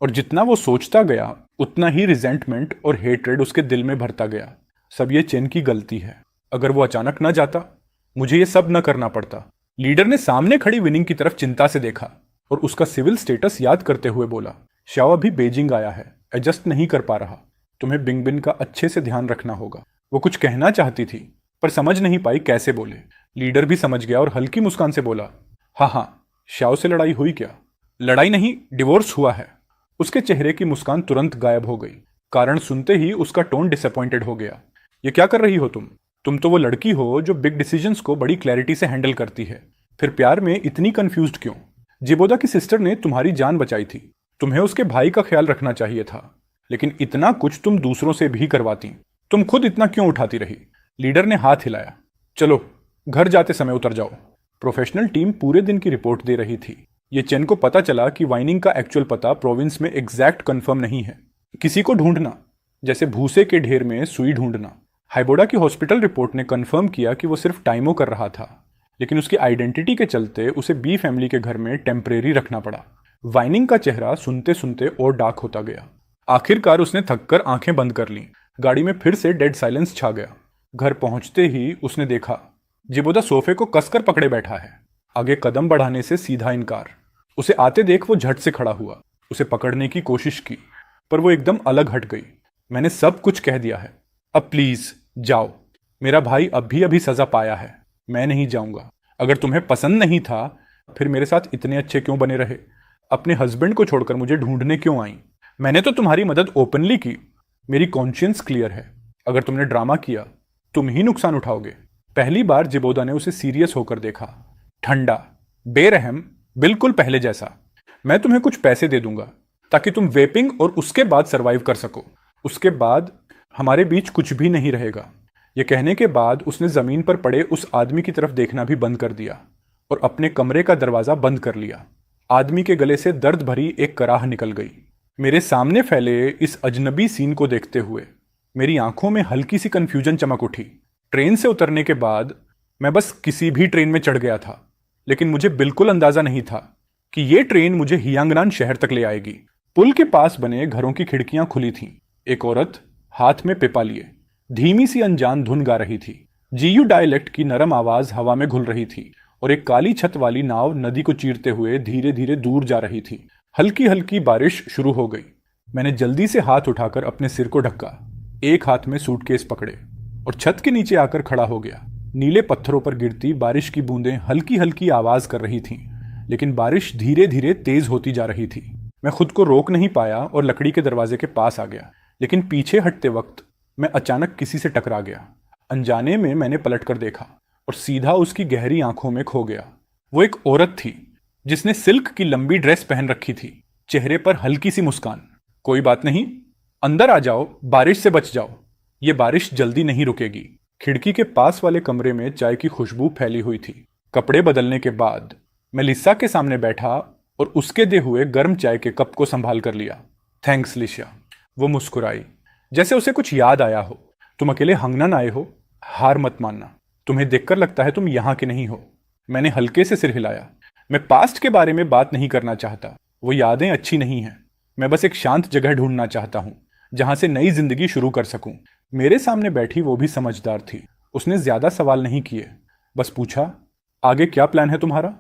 और जितना वो सोचता गया उतना ही रिजेंटमेंट और हेट्रेड उसके दिल में भरता गया। सब ये चेन की गलती है। अगर वो अचानक न जाता, मुझे ये सब न करना पड़ता। लीडर ने सामने खड़ी विनिंग की तरफ चिंता से देखा और उसका सिविल स्टेटस याद करते हुए बोला, शाओ अभी बेजिंग आया है, एडजस्ट नहीं कर पा रहा। तुम्हें बिंगबिन का अच्छे से ध्यान रखना होगा। वो कुछ कहना चाहती थी पर समझ नहीं पाई कैसे बोले। लीडर भी समझ गया और हल्की मुस्कान से बोला, हाँ, शाओ से लड़ाई हुई क्या? लड़ाई नहीं, डिवोर्स हुआ है। उसके चेहरे की मुस्कान तुरंत गायब हो गई। कारण सुनते ही उसका टोन डिसअपॉइंटेड हो गया। ये क्या कर रही हो तुम तो वो लड़की हो जो बिग डिसीजंस को बड़ी क्लैरिटी से हैंडल करती है। फिर प्यार में इतनी कंफ्यूज्ड क्यों? जिबोदा की सिस्टर ने तुम्हारी जान बचाई थी। तुम्हें उसके भाई का ख्याल रखना चाहिए था। लेकिन इतना कुछ तुम दूसरों से भी करवाती, तुम खुद इतना क्यों उठाती रही? लीडर ने हाथ हिलाया। चलो घर जाते समय उतर जाओ। प्रोफेशनल टीम पूरे दिन की रिपोर्ट दे रही थी। ये चेन को पता चला कि वाइनिंग का एक्चुअल पता प्रोविंस में एग्जैक्ट कंफर्म नहीं है। किसी को ढूंढना जैसे भूसे के ढेर में सुई ढूंढना। हाइबोडा की हॉस्पिटल रिपोर्ट ने कंफर्म किया कि वो सिर्फ टाइमो कर रहा था, लेकिन उसकी आइडेंटिटी के चलते उसे बी फैमिली के घर में टेम्परेरी रखना पड़ा। वाइनिंग का चेहरा सुनते सुनते और डार्क होता गया। आखिरकार उसने थककर आंखें बंद कर लीं। गाड़ी में फिर से डेड साइलेंस छा गया। घर पहुंचते ही उसने देखा जिबोदा सोफे को कसकर पकड़े बैठा है। आगे कदम बढ़ाने से सीधा इनकार। उसे आते देख वो झट से खड़ा हुआ। उसे पकड़ने की कोशिश की, पर वो एकदम अलग हट गई। मैंने सब कुछ कह दिया है, अब प्लीज जाओ। मेरा भाई अभी अभी सजा पाया है, मैं नहीं जाऊंगा। अगर तुम्हें पसंद नहीं था फिर मेरे साथ इतने अच्छे क्यों बने रहे? अपने हस्बैंड को छोड़कर मुझे ढूंढने क्यों आई? मैंने तो तुम्हारी मदद ओपनली की। मेरी कॉन्शियंस क्लियर है, अगर तुमने ड्रामा किया तुम ही नुकसान उठाओगे। पहली बार जिबोदा ने उसे सीरियस होकर देखा। ठंडा, बेरहम, बिल्कुल पहले जैसा। मैं तुम्हें कुछ पैसे दे दूंगा ताकि तुम वेपिंग और उसके बाद सरवाइव कर सको। उसके बाद हमारे बीच कुछ भी नहीं रहेगा। यह कहने के बाद उसने जमीन पर पड़े उस आदमी की तरफ देखना भी बंद कर दिया और अपने कमरे का दरवाजा बंद कर लिया। आदमी के गले से दर्द भरी एक कराह निकल गई। मेरे सामने फैले इस अजनबी सीन को देखते हुए मेरी आंखों में हल्की सी कंफ्यूजन चमक उठी। ट्रेन से उतरने के बाद मैं बस किसी भी ट्रेन में चढ़ गया था, लेकिन मुझे बिल्कुल अंदाजा नहीं था कि ये ट्रेन मुझे हियांगनान शहर तक ले आएगी। पुल के पास बने घरों की खिड़कियां खुली थीं। एक औरत हाथ में पिपा लिए धीमी सी अनजान धुन गा रही थी। जीयू डायलेक्ट की नरम आवाज हवा में घुल रही थी और एक काली छत वाली नाव नदी को चीरते हुए धीरे धीरे दूर जा रही थी। हल्की हल्की बारिश शुरू हो गई। मैंने जल्दी से हाथ उठाकर अपने सिर को ढका, एक हाथ में सूटकेस पकड़े और छत के नीचे आकर खड़ा हो गया। नीले पत्थरों पर गिरती बारिश की बूंदें हल्की हल्की आवाज कर रही थीं, लेकिन बारिश धीरे धीरे तेज होती जा रही थी। मैं खुद को रोक नहीं पाया और लकड़ी के दरवाजे के पास आ गया, लेकिन पीछे हटते वक्त मैं अचानक किसी से टकरा गया। अनजाने में मैंने पलट कर देखा और सीधा उसकी गहरी आंखों में खो गया। वो एक औरत थी जिसने सिल्क की लंबी ड्रेस पहन रखी थी, चेहरे पर हल्की सी मुस्कान। कोई बात नहीं, अंदर आ जाओ, बारिश से बच जाओ, ये बारिश जल्दी नहीं रुकेगी। खिड़की के पास वाले कमरे में चाय की खुशबू फैली हुई थी। कपड़े बदलने के बाद मैं लिसा के सामने बैठा और उसके दे हुए गर्म चाय के कप को संभाल कर लिया। थैंक्स लिसा। वो मुस्कुराई जैसे उसे कुछ याद आया हो। तुम अकेले हंगनन आए हो, हार मत मानना। तुम्हें देखकर लगता है तुम यहाँ के नहीं हो। मैंने हल्के से सिर हिलाया। मैं पास्ट के बारे में बात नहीं करना चाहता, वो यादें अच्छी नहीं हैं। मैं बस एक शांत जगह ढूंढना चाहता हूँ जहां से नई जिंदगी शुरू कर सकूं। मेरे सामने बैठी वो भी समझदार थी। उसने ज्यादा सवाल नहीं किए, बस पूछा, आगे क्या प्लान है तुम्हारा?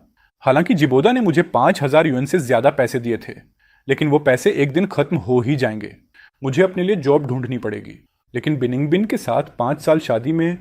हालांकि जिबोदा ने मुझे 5,000 युएन से ज्यादा पैसे दिए थे, लेकिन वो पैसे एक दिन खत्म हो ही जाएंगे। मुझे अपने लिए जॉब ढूंढनी पड़ेगी। लेकिन बिनिंगबिन के साथ 5 साल शादी में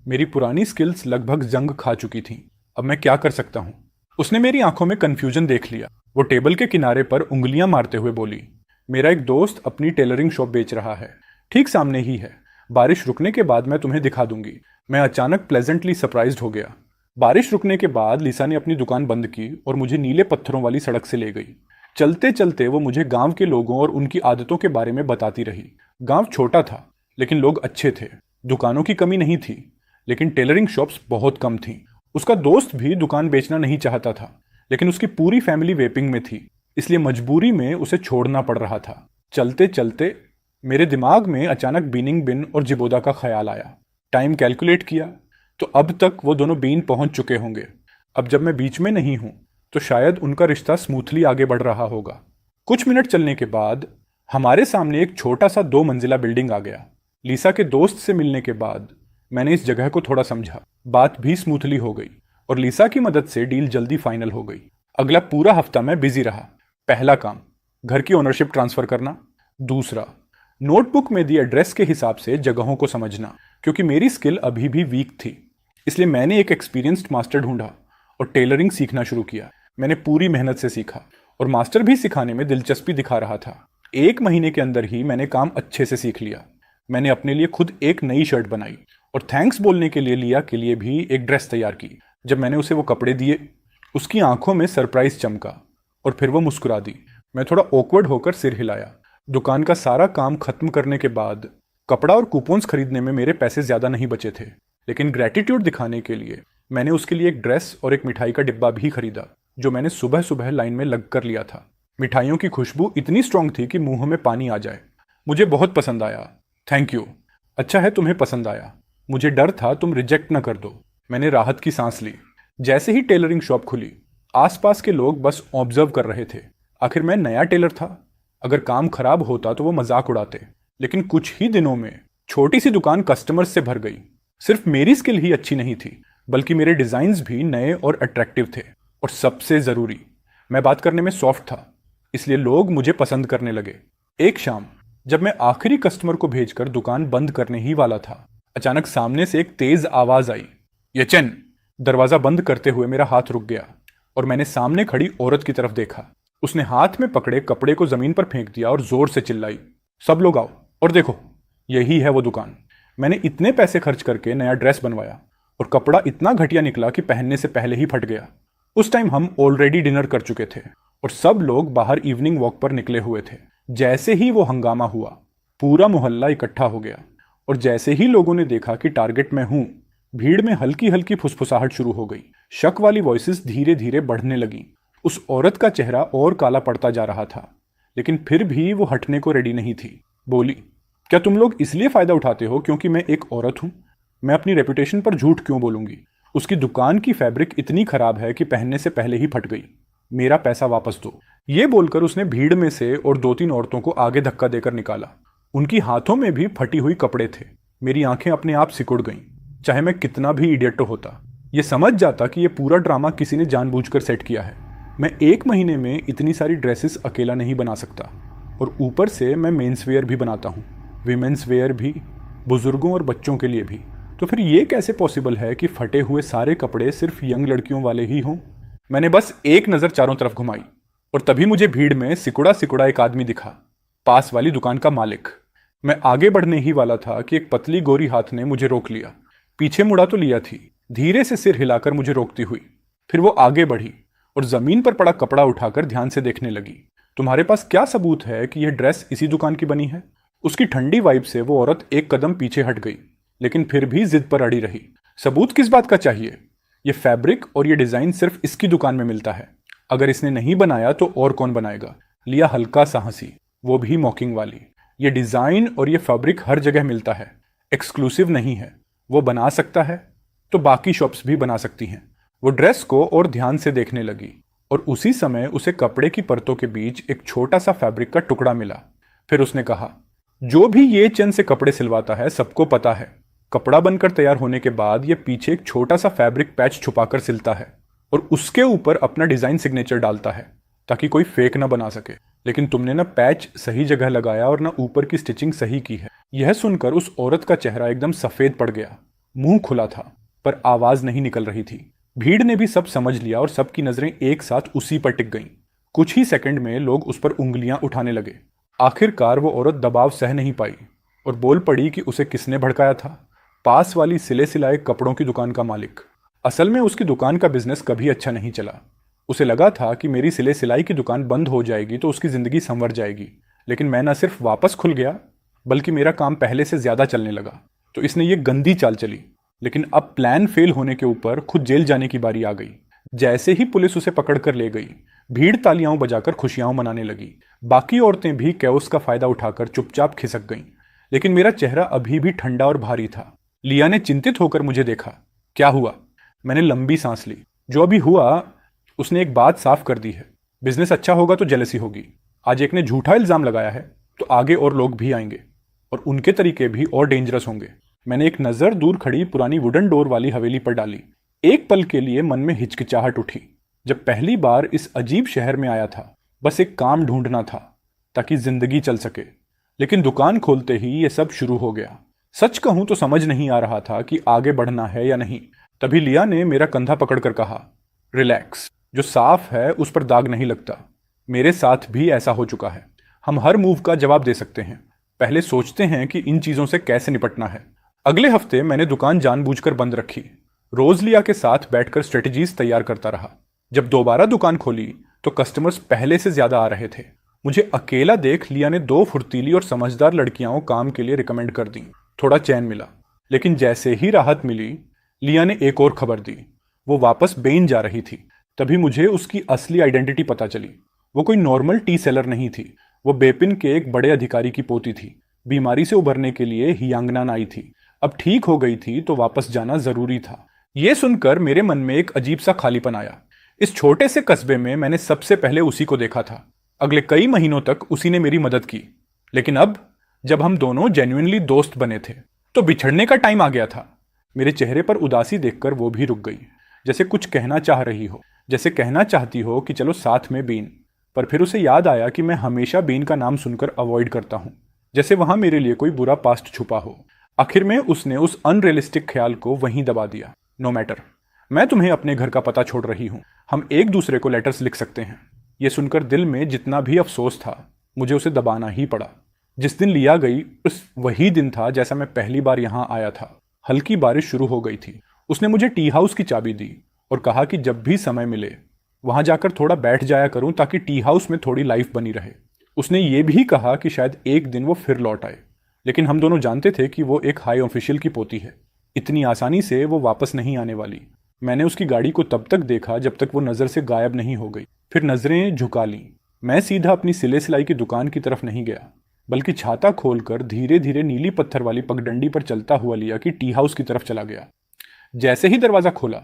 मेरी पुरानी स्किल्स लगभग जंग खा चुकी थीं। अब मैं क्या कर सकता हूँ? उसने मेरी आंखों में कंफ्यूजन देख लिया। वो टेबल के किनारे पर उंगलियां मारते हुए बोली, मेरा एक दोस्त अपनी टेलरिंग शॉप बेच रहा है, ठीक सामने ही है। बारिश रुकने के बाद मैं तुम्हें दिखा दूंगी। मैं अचानक प्लेजेंटली सरप्राइज्ड हो गया। बारिश रुकने के बाद लिसा ने अपनी दुकान बंद की और मुझे नीले पत्थरों वाली सड़क से ले गई। चलते चलते वो मुझे गांव के लोगों और उनकी आदतों के बारे में बताती रही। गांव छोटा था, लेकिन लोग अच्छे थे। दुकानों की कमी नहीं थी, लेकिन टेलरिंग शॉप्स बहुत कम थीं। उसका दोस्त भी दुकान बेचना नहीं चाहता था, लेकिन उसकी पूरी फैमिली वेपिंग में थी, इसलिए मजबूरी में उसे छोड़ना पड़ रहा था। चलते चलते मेरे दिमाग में अचानक बिनिंगबिन और जिबोदा का ख्याल आया। टाइम कैलकुलेट किया तो अब तक वो दोनों बीन पहुंच चुके होंगे। अब जब मैं बीच में नहीं हूं तो शायद उनका रिश्ता स्मूथली आगे बढ़ रहा होगा। कुछ मिनट चलने के बाद हमारे सामने एक छोटा सा 2 मंजिला बिल्डिंग आ गया। लिसा के दोस्त से मिलने के बाद मैंने इस जगह को थोड़ा समझा। बात भी स्मूथली हो गई और लिसा की मदद से डील जल्दी फाइनल हो गई। अगला पूरा हफ्ता मैं बिजी रहा। पहला काम, घर की ओनरशिप ट्रांसफर करना। दूसरा, नोटबुक में दी एड्रेस के हिसाब से जगहों को समझना। क्योंकि मेरी स्किल अभी भी वीक थी, इसलिए मैंने एक एक्सपीरियंस्ड मास्टर ढूंढा और टेलरिंग सीखना शुरू किया। मैंने पूरी मेहनत से सीखा और मास्टर भी सिखाने में दिलचस्पी दिखा रहा था। 1 महीने के अंदर ही मैंने काम अच्छे से सीख लिया। मैंने अपने लिए खुद एक नई शर्ट बनाई और थैंक्स बोलने के लिए लिया के लिए भी एक ड्रेस तैयार की। जब मैंने उसे वो कपड़े दिए, उसकी आंखों में सरप्राइज चमका और फिर वो मुस्कुरा दी। मैं थोड़ा ऑकवर्ड होकर सिर हिलाया। दुकान का सारा काम खत्म करने के बाद कपड़ा और कूपन्स खरीदने में मेरे पैसे ज़्यादा नहीं बचे थे, लेकिन ग्रैटिट्यूड दिखाने के लिए मैंने उसके लिए एक ड्रेस और एक मिठाई का डिब्बा भी खरीदा, जो मैंने सुबह सुबह लाइन में लग कर लिया था। मिठाइयों की खुशबू इतनी स्ट्रांग थी कि मुंह में पानी आ जाए। मुझे बहुत पसंद आया। Thank you. अच्छा है तुम्हें पसंद आया। मुझे डर था तुम रिजेक्ट ना कर दो। मैंने राहत की सांस ली। जैसे ही टेलरिंग शॉप खुली, आसपास के लोग बस ऑब्जर्व कर रहे थे। आखिर मैं नया टेलर था, अगर काम खराब होता तो वो मजाक उड़ाते। लेकिन कुछ ही दिनों में छोटी सी दुकान कस्टमर्स से भर गई। सिर्फ मेरी स्किल ही अच्छी नहीं थी, बल्कि मेरे डिजाइन्स भी नए और अट्रैक्टिव थे। और सबसे जरूरी, मैं बात करने में सॉफ्ट था, इसलिए लोग मुझे पसंद करने लगे। एक शाम जब मैं आखिरी कस्टमर को भेजकर दुकान बंद करने ही वाला था, अचानक सामने से एक तेज आवाज आई, यचन। दरवाजा बंद करते हुए मेरा हाथ रुक गया और मैंने सामने खड़ी औरत की तरफ देखा। उसने हाथ में पकड़े कपड़े को जमीन पर फेंक दिया और जोर से चिल्लाई, सब लोग आओ और देखो, यही है वो दुकान। मैंने इतने पैसे खर्च करके नया ड्रेस बनवाया और कपड़ा इतना घटिया निकला कि पहनने से पहले ही फट गया। उस टाइम हम ऑलरेडी डिनर कर चुके थे और सब लोग बाहर इवनिंग वॉक पर निकले हुए थे। जैसे ही वो हंगामा हुआ, पूरा मोहल्ला इकट्ठा हो गया और जैसे ही लोगों ने देखा कि टारगेट मैं हूं, भीड़ में हल्की हल्की फुसफुसाहट शुरू हो गई। शक वाली वॉइसेस धीरे धीरे बढ़ने लगी। उस औरत का चेहरा और काला पड़ता जा रहा था, लेकिन फिर भी वो हटने को रेडी नहीं थी। बोली, क्या तुम लोग इसलिए फायदा उठाते हो क्योंकि मैं एक औरत हूं? मैं अपनी रेपुटेशन पर झूठ क्यों बोलूंगी? उसकी दुकान की फैब्रिक इतनी खराब है कि पहनने से पहले ही फट गई। मेरा पैसा वापस दो। ये बोलकर उसने भीड़ में से और 2-3 औरतों को आगे धक्का देकर निकाला। उनकी हाथों में भी फटी हुई कपड़े थे। मेरी आंखें अपने आप सिकुड़ गईं। चाहे मैं कितना भी इडियट होता, ये समझ जाता कि ये पूरा ड्रामा किसी ने जानबूझकर सेट किया है। मैं 1 महीने में इतनी सारी ड्रेसेस अकेला नहीं बना सकता, और ऊपर से मैं मेंस वेयर भी बनाता हूँ, विमेंस वेयर भी, बुजुर्गों और बच्चों के लिए भी। तो फिर ये कैसे पॉसिबल है कि फटे हुए सारे कपड़े सिर्फ यंग लड़कियों वाले ही हों? मैंने बस एक नज़र चारों तरफ घुमाई और तभी मुझे भीड़ में सिकुड़ा सिकुड़ा एक आदमी दिखा, पास वाली दुकान का मालिक। मैं आगे बढ़ने ही वाला था कि एक पतली गोरी हाथ ने मुझे रोक लिया। पीछे मुड़ा तो लिया थी, धीरे से सिर हिलाकर मुझे रोकती हुई। फिर वो आगे बढ़ी और जमीन पर पड़ा कपड़ा उठाकर ध्यान से देखने लगी। तुम्हारे पास क्या सबूत है कि यह ड्रेस इसी दुकान की बनी है? उसकी ठंडी वाइब से वो औरत एक कदम पीछे हट गई, लेकिन फिर भी जिद पर अड़ी रही। सबूत किस बात का चाहिए? ये फैब्रिक और ये डिजाइन सिर्फ इसकी दुकान में मिलता है। अगर इसने नहीं बनाया तो और कौन बनाएगा? लिया हल्का सा हंसी, वो भी मॉकिंग वाली। ये डिजाइन और ये फैब्रिक हर जगह मिलता है, एक्सक्लूसिव नहीं है। वो बना सकता है तो बाकी शॉप्स भी बना सकती हैं। वो ड्रेस को और ध्यान से देखने लगी और उसी समय उसे कपड़े की परतों के बीच एक छोटा सा फैब्रिक का टुकड़ा मिला। फिर उसने कहा, जो भी ये चंद से कपड़े सिलवाता है सबको पता है, कपड़ा बनकर तैयार होने के बाद ये पीछे एक छोटा सा फैब्रिक पैच छुपाकर सिलता है और उसके ऊपर अपना डिजाइन सिग्नेचर डालता है ताकि कोई फेक ना बना सके। लेकिन तुमने ना पैच सही जगह लगाया और ना ऊपर की स्टिचिंग सही की है। यह सुनकर उस औरत का चेहरा एकदम सफेद पड़ गया। मुंह खुला था पर आवाज नहीं निकल रही थी। भीड़ ने भी सब समझ लिया और सबकी नजरें एक साथ उसी पर टिक गईं। कुछ ही सेकंड में लोग उस पर उंगलियां उठाने लगे। आखिरकार वो औरत दबाव सह नहीं पाई और बोल पड़ी कि उसे किसने भड़काया था। पास वाली सिले सिलाए कपड़ों की दुकान का मालिक। असल में उसकी दुकान का बिजनेस कभी अच्छा नहीं चला। उसे लगा था कि मेरी सिले सिलाई की दुकान बंद हो जाएगी तो उसकी जिंदगी संवर जाएगी। लेकिन मैं न सिर्फ वापस खुल गया, बल्कि मेरा काम पहले से ज्यादा चलने लगा। तो इसने ये गंदी चाल चली। लेकिन अब प्लान फेल होने के ऊपर खुद जेल जाने की बारी आ गई। जैसे ही पुलिस उसे पकड़कर ले गई, भीड़ तालियां बजाकर खुशियां मनाने लगी। बाकी औरतें भी कैओस का फायदा उठाकर चुपचाप खिसक गईं। लेकिन मेरा चेहरा अभी भी ठंडा और भारी था। लिया ने चिंतित होकर मुझे देखा। क्या हुआ? मैंने लंबी सांस ली। जो अभी हुआ, उसने एक बात साफ कर दी है। बिजनेस अच्छा होगा तो जेलसी होगी। आज एक ने झूठा इल्जाम लगाया है तो आगे और लोग भी आएंगे और उनके तरीके भी और डेंजरस होंगे। मैंने एक नजर दूर खड़ी पुरानी वुडन डोर वाली हवेली पर डाली। एक पल के लिए मन में हिचकिचाहट उठी। जब पहली बार इस अजीब शहर में आया था, बस एक काम ढूंढना था ताकि जिंदगी चल सके। लेकिन दुकान खोलते ही ये सब शुरू हो गया। सच कहूं तो समझ नहीं आ रहा था कि आगे बढ़ना है या नहीं। तभी लिया ने मेरा कंधा पकड़कर कहा, रिलैक्स, जो साफ है उस पर दाग नहीं लगता। मेरे साथ भी ऐसा हो चुका है। हम हर मूव का जवाब दे सकते हैं, पहले सोचते हैं कि इन चीजों से कैसे निपटना है। अगले हफ्ते मैंने दुकान जानबूझकर बंद रखी। रोज लिया के साथ बैठकर स्ट्रेटजीज तैयार करता रहा। जब दोबारा दुकान खोली तो कस्टमर्स पहले से ज्यादा आ रहे थे। मुझे अकेला देख लिया ने 2 फुर्तीली और समझदार लड़कियां काम के लिए रिकमेंड कर दी। थोड़ा चैन मिला। लेकिन जैसे ही राहत मिली, लिया ने एक और खबर दी। वो वापस बेन जा रही थी। तभी मुझे उसकी असली आइडेंटिटी पता चली। वो कोई नॉर्मल टी सेलर नहीं थी। वो बेपिन के एक बड़े अधिकारी की पोती थी। बीमारी से उभरने के लिए हियांगनान आई थी। अब ठीक हो गई थी तो वापस जाना जरूरी था। ये सुनकर मेरे मन में एक अजीब सा खालीपन आया। इस छोटे से कस्बे में मैंने सबसे पहले उसी को देखा था। अगले कई महीनों तक उसी ने मेरी मदद की। लेकिन अब जब हम दोनों जेन्युइनली दोस्त बने थे तो बिछड़ने का टाइम आ गया था। मेरे चेहरे पर उदासी देखकर वो भी रुक गई, जैसे कुछ कहना चाह रही हो, जैसे कहना चाहती हो कि चलो साथ में बीन। पर फिर उसे याद आया कि मैं हमेशा बीन का नाम सुनकर अवॉइड करता हूं, जैसे वहां मेरे लिए कोई बुरा पास्ट छुपा हो। आखिर में उसने उस अनरियलिस्टिक ख्याल को वहीं दबा दिया। नो मैटर, मैं तुम्हें अपने घर का पता छोड़ रही हूं। हम एक दूसरे को लेटर्स लिख सकते हैं। यह सुनकर दिल में जितना भी अफसोस था, मुझे उसे दबाना ही पड़ा। जिस दिन लिया गई उस वही दिन था जैसा मैं पहली बार यहां आया था। हल्की बारिश शुरू हो गई थी। उसने मुझे टी हाउस की चाबी दी और कहा कि जब भी समय मिले वहां जाकर थोड़ा बैठ जाया करूं ताकि टी हाउस में थोड़ी लाइफ बनी रहे। उसने ये भी कहा कि शायद एक दिन वो फिर लौट आए। लेकिन हम दोनों जानते थे कि वो एक हाई ऑफिशियल की पोती है। इतनी आसानी से वो वापस नहीं आने वाली। मैंने उसकी गाड़ी को तब तक देखा जब तक वो नजर से गायब नहीं हो गई। फिर नजरें झुका लीं। मैं सीधा अपनी सिले सिलाई की दुकान की तरफ नहीं गया, बल्कि छाता खोलकर धीरे धीरे नीली पत्थर वाली पगडंडी पर चलता हुआ लिया कि टी हाउस की तरफ चला गया। जैसे ही दरवाजा खोला,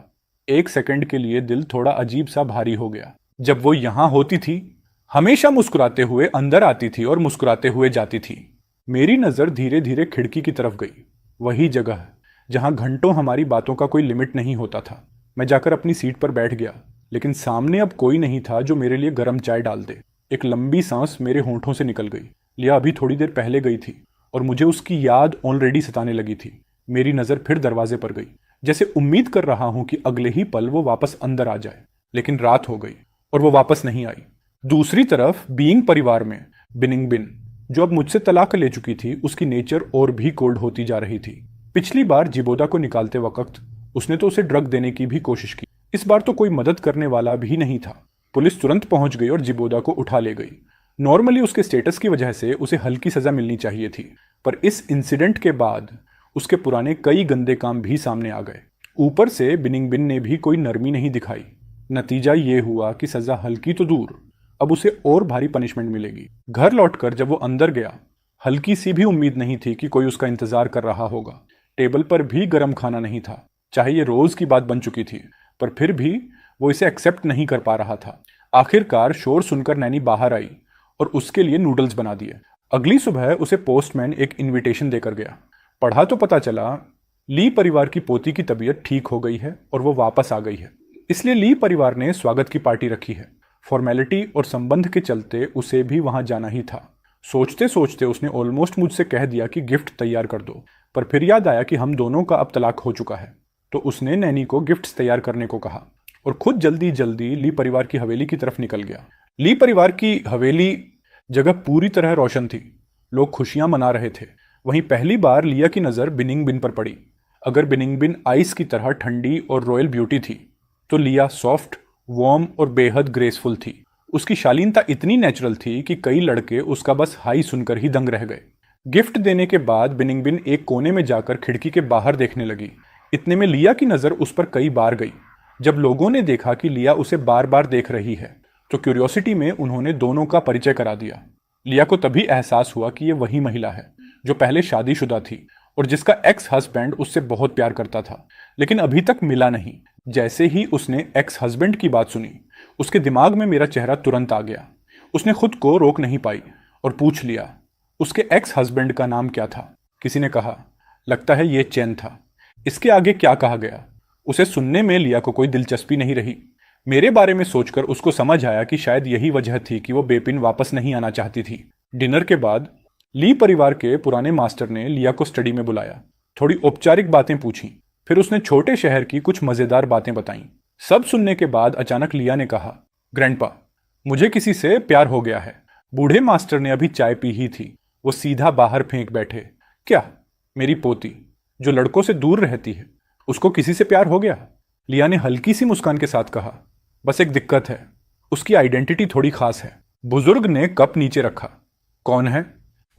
1 सेकंड के लिए दिल थोड़ा अजीब सा भारी हो गया। जब वो यहां होती थी, हमेशा मुस्कुराते हुए अंदर आती थी और मुस्कुराते हुए जाती थी। मेरी नजर धीरे धीरे खिड़की की तरफ गई। वही जगह जहां घंटों हमारी बातों का कोई लिमिट नहीं होता था। मैं जाकर अपनी सीट पर बैठ गया, लेकिन सामने अब कोई नहीं था जो मेरे लिए गर्म चाय डाल दे। एक लंबी सांस मेरे होंठों से निकल गई। लिया अभी थोड़ी देर पहले गई थी और मुझे उसकी याद ऑलरेडी सताने लगी थी। मेरी नजर फिर दरवाजे पर गई, जैसे उम्मीद कर रहा हूं कि अगले ही पल वो वापस अंदर आ जाए। लेकिन रात हो गई और वो वापस नहीं आई। दूसरी तरफ बीइंग परिवार में बिनिंगबिन, जो अब मुझसे तलाक ले चुकी थी, उसकी नेचर और भी कोल्ड होती जा रही थी। पिछली बार जिबोदा को निकालते वक्त उसने तो उसे ड्रग देने की भी कोशिश की। इस बार तो कोई मदद करने वाला भी नहीं था। पुलिस तुरंत पहुंच गई और जिबोदा को उठा ले गई। नॉर्मली उसके स्टेटस की वजह से उसे हल्की सजा मिलनी चाहिए थी, पर इस इंसिडेंट के बाद उसके पुराने कई गंदे काम भी सामने आ गए। ऊपर से बिनिंगबिन ने भी कोई नरमी नहीं दिखाई। नतीजा ये हुआ कि सजा हल्की तो दूर, अब उसे और भारी पनिशमेंट मिलेगी। घर लौटकर जब वो अंदर गया, हल्की सी भी उम्मीद नहीं थी कि कोई उसका इंतजार कर रहा होगा। टेबल पर भी गर्म खाना नहीं था। चाहे ये रोज की बात बन चुकी थी, पर फिर भी वो इसे एक्सेप्ट नहीं कर पा रहा था। आखिरकार शोर सुनकर नैनी बाहर आई और उसके लिए नूडल्स बना दिए। अगली सुबह उसे पोस्टमैन एक इनविटेशन देकर गया। पढ़ा तो पता चला ली परिवार की पोती की तबीयत ठीक हो गई है और वो वापस आ गई है। इसलिए ली परिवार ने स्वागत की पार्टी रखी है। फॉर्मेलिटी और संबंध के चलते उसे भी वहां जाना ही था। सोचते सोचते उसने ऑलमोस्ट मुझसे कह दिया कि गिफ्ट तैयार कर दो, पर फिर याद आया कि हम दोनों का अब तलाक हो चुका है। तो उसने नैनी को गिफ्ट्स तैयार करने को कहा और खुद जल्दी जल्दी ली परिवार की हवेली की तरफ निकल गया। ली परिवार की हवेली जगह पूरी तरह रोशन थी। लोग खुशियां मना रहे थे। वहीं पहली बार लिया की नज़र बिनिंगबिन पर पड़ी। अगर बिनिंगबिन आइस की तरह ठंडी और रॉयल ब्यूटी थी, तो लिया सॉफ्ट, वार्म और बेहद ग्रेसफुल थी। उसकी शालीनता इतनी नेचुरल थी कि कई लड़के उसका बस हाई सुनकर ही दंग रह गए। गिफ्ट देने के बाद बिनिंगबिन एक कोने में जाकर खिड़की के बाहर देखने लगी। इतने में लिया की नज़र उस पर कई बार गई। जब लोगों ने देखा कि लिया उसे बार बार देख रही है, तो क्यूरियोसिटी में उन्होंने दोनों का परिचय करा दिया। लिया को तभी एहसास हुआ कि ये वही महिला है जो पहले शादीशुदा थी और जिसका एक्स हस्बैंड उससे बहुत प्यार करता था, लेकिन अभी तक मिला नहीं। जैसे ही उसने एक्स हस्बैंड की बात सुनी, उसके दिमाग में मेरा चेहरा तुरंत आ गया। उसने खुद को रोक नहीं पाई और पूछ लिया, उसके एक्स हस्बैंड का नाम क्या था? किसी ने कहा, लगता है ये चैन था। इसके आगे क्या कहा गया, उसे सुनने में लिया को कोई दिलचस्पी नहीं रही। मेरे बारे में सोचकर उसको समझ आया कि शायद यही वजह थी कि वो बेपिन वापस नहीं आना चाहती थी। डिनर के बाद ली परिवार के पुराने मास्टर ने लिया को स्टडी में बुलाया। थोड़ी औपचारिक बातें पूछी, फिर उसने छोटे शहर की कुछ मजेदार बातें बताईं। सब सुनने के बाद अचानक लिया ने कहा, ग्रैंडपा, मुझे किसी से प्यार हो गया है। बूढ़े मास्टर ने अभी चाय पी ही थी, वो सीधा बाहर फेंक बैठे, क्या मेरी पोती जो लड़कों से दूर रहती है, उसको किसी से प्यार हो गया? लिया ने हल्की सी मुस्कान के साथ कहा, बस एक दिक्कत है, उसकी आइडेंटिटी थोड़ी खास है। बुजुर्ग ने कप नीचे रखा। कौन है?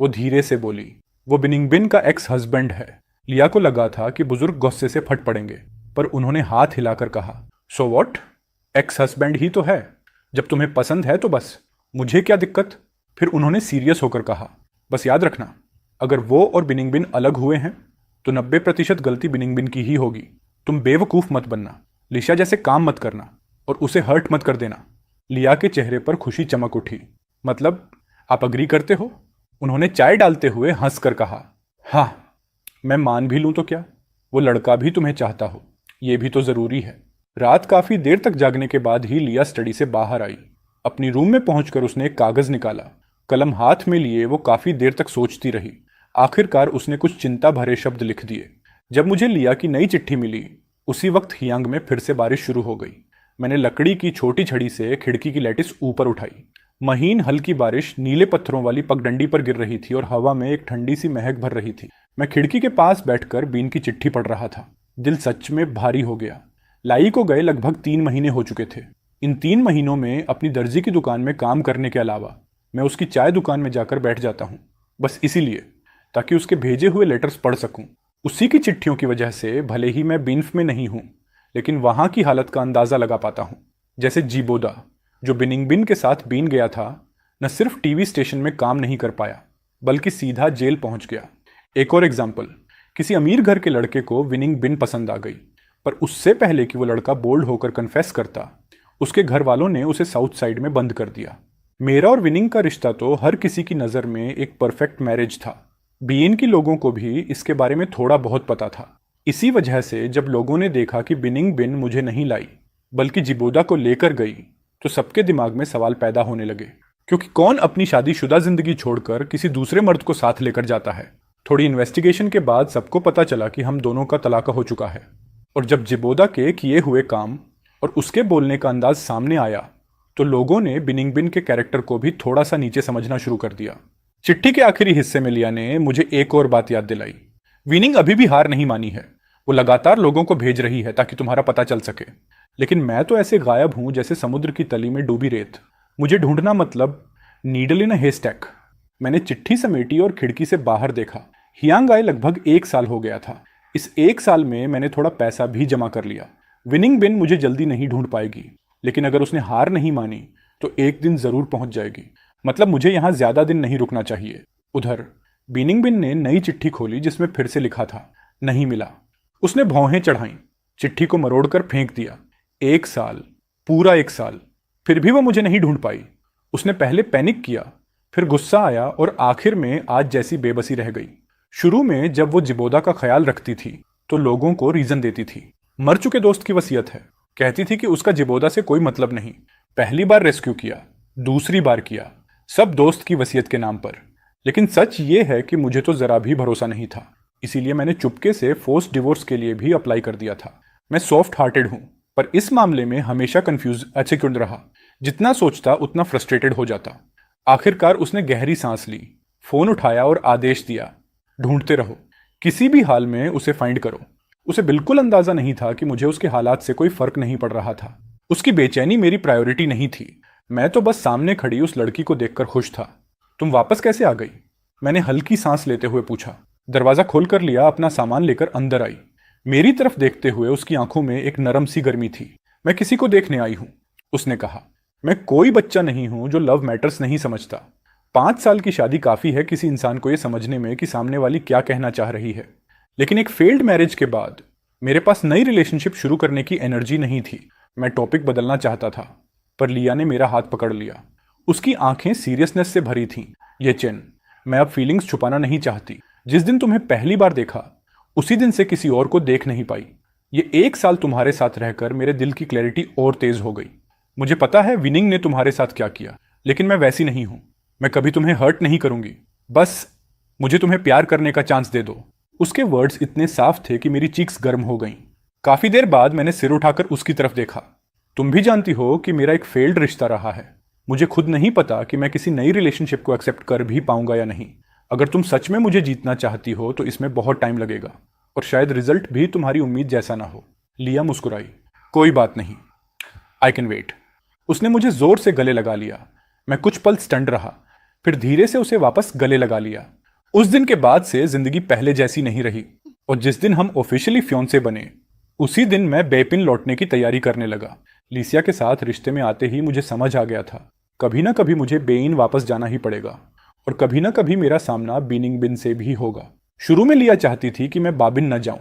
वो धीरे से बोली। वो बिनिंगबिन का एक्स हस्बैंड है। लिया को लगा था कि बुजुर्ग गुस्से से फट पड़ेंगे, पर उन्होंने हाथ हिलाकर कहा, सो वॉट? एक्स हस्बैंड ही तो है। जब तुम्हें पसंद है तो बस, मुझे क्या दिक्कत? फिर उन्होंने सीरियस होकर कहा, बस याद रखना, अगर वो और बिनिंगबिन अलग हुए हैं तो 90% गलती बिनिंगबिन की ही होगी। तुम बेवकूफ़ मत बनना, लिशा जैसे काम मत करना और उसे हर्ट मत कर देना। लिया के चेहरे पर खुशी चमक उठी। मतलब आप अग्री करते हो? उन्होंने चाय डालते हुए हंसकर कहा, हाँ, मैं मान भी लूं तो क्या, वो लड़का भी तुम्हें चाहता हो, ये भी तो जरूरी है। रात काफी देर तक जागने के बाद ही लिया स्टडी से बाहर आई। अपनी रूम में पहुंचकर उसने एक कागज निकाला। कलम हाथ में लिए वो काफी देर तक सोचती रही। आखिरकार उसने कुछ चिंता भरे शब्द लिख दिए। जब मुझे लिया की नई चिट्ठी मिली, उसी वक्त हियांग में फिर से बारिश शुरू हो गई। मैंने लकड़ी की छोटी छड़ी से खिड़की की लैटिस ऊपर उठाई। महीन हल्की बारिश नीले पत्थरों वाली पगडंडी पर गिर रही थी और हवा में एक ठंडी सी महक भर रही थी। मैं खिड़की के पास बैठकर बीन की चिट्ठी पढ़ रहा था। दिल सच में भारी हो गया। लाई को गए लगभग 3 महीने हो चुके थे। इन 3 महीनों में अपनी दर्जी की दुकान में काम करने के अलावा मैं उसकी चाय दुकान में जाकर बैठ जाता हूँ, बस इसीलिए ताकि उसके भेजे हुए लेटर्स पढ़ सकूं। उसी की चिट्ठियों की वजह से भले ही मैं बिन्फ में नहीं हूं, लेकिन वहां की हालत का अंदाजा लगा पाता हूं। जैसे जीबोदा, जो बिनिंगबिन के साथ बीन गया था, न सिर्फ टीवी स्टेशन में काम नहीं कर पाया, बल्कि सीधा जेल पहुंच गया। एक और एग्जाम्पल, किसी अमीर घर के लड़के को बिनिंगबिन पसंद आ गई, पर उससे पहले कि वो लड़का बोल्ड होकर कन्फेस करता, उसके घर वालों ने उसे साउथ साइड में बंद कर दिया। मेरा और विनिंग का रिश्ता तो हर किसी की नज़र में एक परफेक्ट मैरिज था। बीएन की लोगों को भी इसके बारे में थोड़ा बहुत पता था। इसी वजह से जब लोगों ने देखा कि बिनिंगबिन मुझे नहीं लाई बल्कि जिबोदा को लेकर गई, तो सबके दिमाग में सवाल पैदा होने लगे, क्योंकि कौन अपनी शादीशुदा जिंदगी छोड़कर किसी दूसरे मर्द को साथ लेकर जाता है। थोड़ी इन्वेस्टिगेशन के बाद सबको पता चला कि हम दोनों का तलाक हो चुका है। और जब जिबोदा के किए हुए काम और उसके बोलने का अंदाज सामने आया, तो लोगों ने बिनिंगबिन के कैरेक्टर को भी थोड़ा सा नीचे समझना शुरू कर दिया। चिट्ठी के आखिरी हिस्से में लिया ने मुझे एक और बात याद दिलाई। विनिंग अभी भी हार नहीं मानी है। वो लगातार लोगों को भेज रही है ताकि तुम्हारा पता चल सके, लेकिन मैं तो ऐसे गायब हूं जैसे समुद्र की तली में डूबी रेत। मुझे ढूंढना मतलब नीडल इन अ हेस्टैक। मैंने चिट्ठी समेटी और खिड़की से बाहर देखा। हियांग आए लगभग 1 साल हो गया था। इस 1 साल में मैंने थोड़ा पैसा भी जमा कर लिया। विनिंगबिन मुझे जल्दी नहीं ढूंढ पाएगी, लेकिन अगर उसने हार नहीं मानी तो एक दिन जरूर पहुंच जाएगी। मतलब मुझे यहां ज्यादा दिन नहीं रुकना चाहिए। उधर बिनिंगबिन ने नई चिट्ठी खोली जिसमें फिर से लिखा था, नहीं मिला। उसने भौहें चढ़ाई, चिट्ठी को मरोड़कर फेंक दिया। 1 साल, पूरा 1 साल, फिर भी वो मुझे नहीं ढूंढ पाई। उसने पहले पैनिक किया, फिर गुस्सा आया और आखिर में आज जैसी बेबसी रह गई। शुरू में जब वो जिबोदा का ख्याल रखती थी तो लोगों को रीजन देती थी। मर चुके दोस्त की वसीयत है। कहती थी कि उसका जिबोदा से कोई मतलब नहीं। पहली बार रेस्क्यू किया, दूसरी बार किया, सब दोस्त की वसीयत के नाम पर। लेकिन सच ये है कि मुझे तो जरा भी भरोसा नहीं था। इसीलिए मैंने चुपके से फोर्स डिवोर्स के लिए भी अप्लाई कर दिया था। मैं सॉफ्ट हार्टेड हूं, पर इस मामले में हमेशा कंफ्यूज क्यों रहा। जितना सोचता उतना फ्रस्ट्रेटेड हो जाता। आखिरकार उसने गहरी सांस ली, फोन उठाया और आदेश दिया, ढूंढते रहो, किसी भी हाल में उसे फाइंड करो। उसे बिल्कुल अंदाजा नहीं था कि मुझे उसके हालात से कोई फर्क नहीं पड़ रहा था। उसकी बेचैनी मेरी प्रायोरिटी नहीं थी। मैं तो बस सामने खड़ी उस लड़की को देखकर खुश था। तुम वापस कैसे आ गई? मैंने हल्की सांस लेते हुए पूछा। दरवाजा खोलकर लिया अपना सामान लेकर अंदर आई। मेरी तरफ देखते हुए उसकी आंखों में एक नरम सी गर्मी थी। मैं किसी को देखने आई हूं, उसने कहा। मैं कोई बच्चा नहीं हूं जो लव मैटर्स नहीं समझता। 5 साल की शादी काफी है किसी इंसान को यह समझने में कि सामने वाली क्या कहना चाह रही है। लेकिन एक फेल्ड मैरिज के बाद मेरे पास नई रिलेशनशिप शुरू करने की एनर्जी नहीं थी। मैं टॉपिक बदलना चाहता था, पर लिया ने मेरा हाथ पकड़ लिया। उसकी आंखें सीरियसनेस से भरी थीं। ये चेन, मैं अब फीलिंग्स छुपाना नहीं चाहती। जिस दिन तुम्हें पहली बार देखा, उसी दिन से किसी और को देख नहीं पाई। ये 1 साल तुम्हारे साथ रहकर मेरे दिल की क्लैरिटी और तेज हो गई। मुझे पता है विनिंग ने तुम्हारे साथ क्या किया, लेकिन मैं वैसी नहीं हूं। मैं कभी तुम्हें हर्ट नहीं करूंगी। बस मुझे तुम्हें प्यार करने का चांस दे दो। उसके वर्ड्स इतने साफ थे कि मेरी चीक्स गर्म हो गईं। काफी देर बाद मैंने सिर उठाकर उसकी तरफ देखा। तुम भी जानती हो कि मेरा एक फेल्ड रिश्ता रहा है। मुझे खुद नहीं पता कि मैं किसी नई रिलेशनशिप को एक्सेप्ट कर भी पाऊंगा या नहीं। अगर तुम सच में मुझे जीतना चाहती हो तो इसमें बहुत टाइम लगेगा, और शायद रिजल्ट भी तुम्हारी उम्मीद जैसा ना हो। लिया मुस्कुराई। कोई बात नहीं, आई कैन वेट। उसने मुझे जोर से गले लगा लिया। मैं कुछ पल स्टंड रहा, फिर धीरे से उसे वापस गले लगा लिया। उस दिन के बाद से जिंदगी पहले जैसी नहीं रही, और जिस दिन हम ऑफिशियली फियांसे बने उसी दिन मैं बेपिन लौटने की तैयारी करने लगा। लिसिया के साथ रिश्ते में आते ही मुझे समझ आ गया था, कभी ना कभी मुझे बेइन वापस जाना ही पड़ेगा, और कभी ना कभी मेरा सामना बिनिंग बिन से भी होगा। शुरू में लिया चाहती थी कि मैं बाबिन न जाऊं,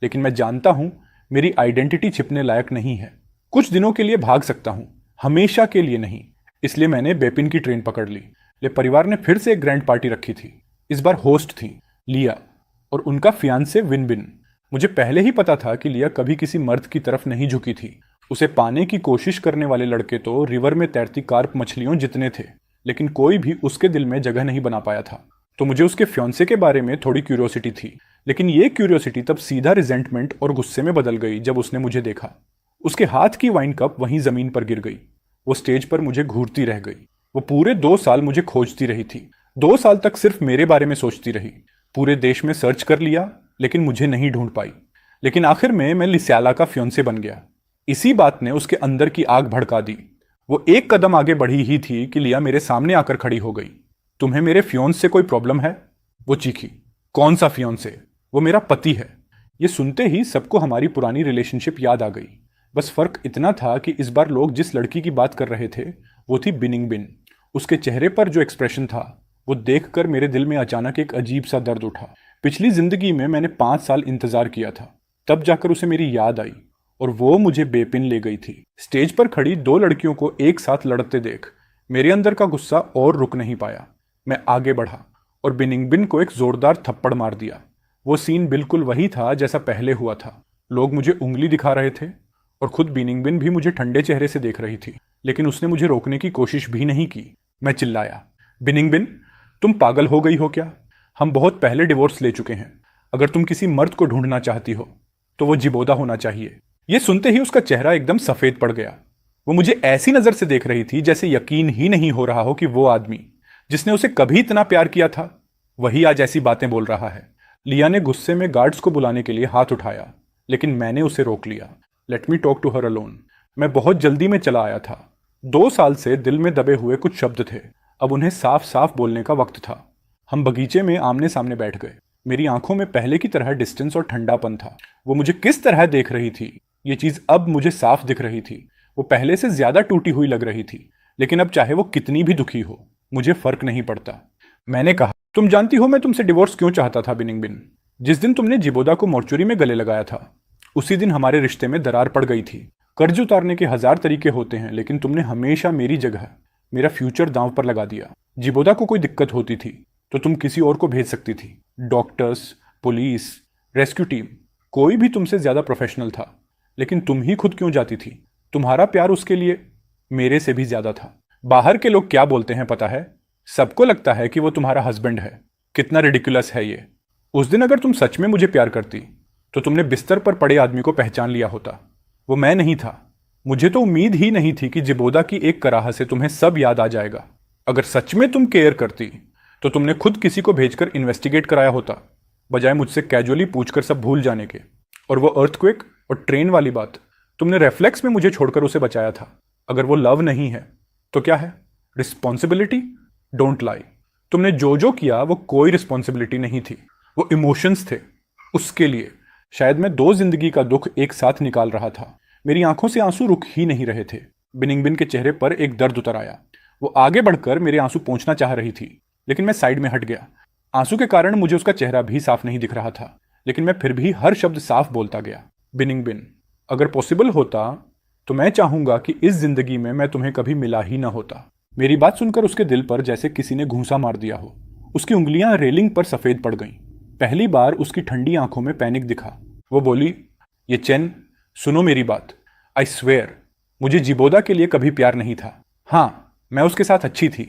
लेकिन मैं जानता हूं मेरी आइडेंटिटी छिपने लायक नहीं है। कुछ दिनों के लिए भाग सकता हूं, हमेशा के लिए नहीं। इसलिए मैंने बेपिन की ट्रेन पकड़ ली। ले परिवार ने फिर से एक ग्रैंड पार्टी रखी थी। इस बार होस्ट थी लिया और उनका फियांसे विनबिन। मुझे पहले ही पता था कि लिया कभी किसी मर्द की तरफ नहीं झुकी थी। उसे पाने की कोशिश करने वाले लड़के तो रिवर में तैरती कार्प मछलियों जितने थे, लेकिन कोई भी उसके दिल में जगह नहीं बना पाया था। तो मुझे उसके फियांसे के बारे में थोड़ी क्यूरियोसिटी थी, लेकिन ये क्यूरियोसिटी तब सीधा रिजेंटमेंट और गुस्से में बदल गई जब उसने मुझे देखा। उसके हाथ की वाइन कप वहीं जमीन पर गिर गई। वो स्टेज पर मुझे घूरती रह गई। वो पूरे 2 साल मुझे खोजती रही थी। 2 साल तक सिर्फ मेरे बारे में सोचती रही। पूरे देश में सर्च कर लिया, लेकिन मुझे नहीं ढूंढ पाई। लेकिन आखिर में मैं लिस्याला का फियांसे बन गया। इसी बात ने उसके अंदर की आग भड़का दी। वो एक कदम आगे बढ़ी ही थी कि लिया मेरे सामने आकर खड़ी हो गई। तुम्हें मेरे फियांसे से कोई प्रॉब्लम है? वो चीखी। कौन सा फियांसे? वो मेरा पति है। ये सुनते ही सबको हमारी पुरानी रिलेशनशिप याद आ गई। बस फर्क इतना था कि इस बार लोग जिस लड़की की बात कर रहे थे वो थी बिनिंग बिन। उसके चेहरे पर जो एक्सप्रेशन था वो देखकर मेरे दिल में अचानक एक अजीब सा दर्द उठा। पिछली जिंदगी में मैंने 5 साल इंतजार किया था, तब जाकर उसे मेरी याद आई और वो मुझे बेपिन ले गई थी। स्टेज पर खड़ी 2 लड़कियों को एक साथ लड़ते देख मेरे अंदर का गुस्सा और रुक नहीं पाया। मैं आगे बढ़ा और बिनिंग बिन को एक जोरदार थप्पड़ मार दिया। वो सीन बिल्कुल वही था जैसा पहले हुआ था। लोग मुझे उंगली दिखा रहे थे और खुद बिनिंग बिन भी मुझे ठंडे चेहरे से देख रही थी, लेकिन उसने मुझे रोकने की कोशिश भी नहीं की। मैं चिल्लाया, बिनिंग बिन, तुम पागल हो गई हो क्या? हम बहुत पहले डिवोर्स ले चुके हैं। अगर तुम किसी मर्द को ढूंढना चाहती हो तो वो जिबोदा होना चाहिए। ये सुनते ही उसका चेहरा एकदम सफेद पड़ गया। वो मुझे ऐसी नजर से देख रही थी जैसे यकीन ही नहीं हो रहा हो कि वो आदमी जिसने उसे कभी इतना प्यार किया था वही आज ऐसी बातें बोल रहा है। लिया ने गुस्से में गार्ड्स को बुलाने के लिए हाथ उठाया, लेकिन मैंने उसे रोक लिया। Let me talk to her alone. मैं बहुत जल्दी में चला आया था। 2 साल से दिल में दबे हुए कुछ शब्द थे, अब उन्हें साफ साफ बोलने का वक्त था। हम बगीचे में आमने सामने बैठ गए। मेरी आंखों में पहले की तरह डिस्टेंस और ठंडापन था। वो मुझे किस तरह देख रही थी ये चीज अब मुझे साफ दिख रही थी। वो पहले से ज्यादा टूटी हुई लग रही थी, लेकिन अब चाहे वो कितनी भी दुखी हो मुझे फर्क नहीं पड़ता। मैंने कहा, तुम जानती हो मैं तुमसे डिवोर्स क्यों चाहता था बिनिंग बिन? जिस दिन तुमने जिबोदा को मोर्चुरी में गले लगाया था उसी दिन हमारे रिश्ते में दरार पड़ गई थी। कर्ज उतारने के 1000 तरीके होते हैं, लेकिन तुमने हमेशा मेरी जगह मेरा फ्यूचर दांव पर लगा दिया। जिबोदा को कोई दिक्कत होती थी तो तुम किसी और को भेज सकती थी। डॉक्टर्स, पुलिस, रेस्क्यू टीम, कोई भी तुमसे ज्यादा प्रोफेशनल था, लेकिन तुम ही खुद क्यों जाती थी? तुम्हारा प्यार उसके लिए मेरे से भी ज्यादा था। बाहर के लोग क्या बोलते हैं पता है? सबको लगता है कि वो तुम्हारा हस्बैंड है। कितना रिडिकुलस है ये। उस दिन अगर तुम सच में मुझे प्यार करती तो तुमने बिस्तर पर पड़े आदमी को पहचान लिया होता। वो मैं नहीं था। मुझे तो उम्मीद ही नहीं थी कि जिबोदा की एक कराह से तुम्हें सब याद आ जाएगा। अगर सच में तुम केयर करती तो तुमने खुद किसी को भेजकर इन्वेस्टिगेट कराया होता, बजाय मुझसे कैजुअली पूछकर सब भूल जाने के। और वो अर्थक्वेक और ट्रेन वाली बात, तुमने रेफ्लेक्स में मुझे छोड़कर उसे बचाया था। अगर वो लव नहीं है तो क्या है? रिस्पॉन्सिबिलिटी? Don't lie. तुमने जो जो किया वो कोई रिस्पॉन्सिबिलिटी नहीं थी, वो इमोशंस थे। उसके लिए शायद मैं 2 जिंदगी का दुख एक साथ निकाल रहा था। मेरी आंखों से आंसू रुक ही नहीं रहे थे। बिनिंग बिन के चेहरे पर एक दर्द उतर आया। वो आगे बढ़कर मेरे आंसू पोंछना चाह रही थी, लेकिन मैं साइड में हट गया। आंसू के कारण मुझे उसका चेहरा भी साफ नहीं दिख रहा था, लेकिन मैं फिर भी हर शब्द साफ बोलता गया। बिनिंग बिन, अगर पॉसिबल होता तो मैं चाहूंगा कि इस जिंदगी में मैं तुम्हें कभी मिला ही ना होता। मेरी बात सुनकर उसके दिल पर जैसे किसी ने घूंसा मार दिया हो। उसकी उंगलियां रेलिंग पर सफेद पड़ गईं। पहली बार उसकी ठंडी आंखों में पैनिक दिखा। वो बोली, ये चेन, सुनो मेरी बात। आई स्वेयर, मुझे जिबोदा के लिए कभी प्यार नहीं था। हाँ, मैं उसके साथ अच्छी थी,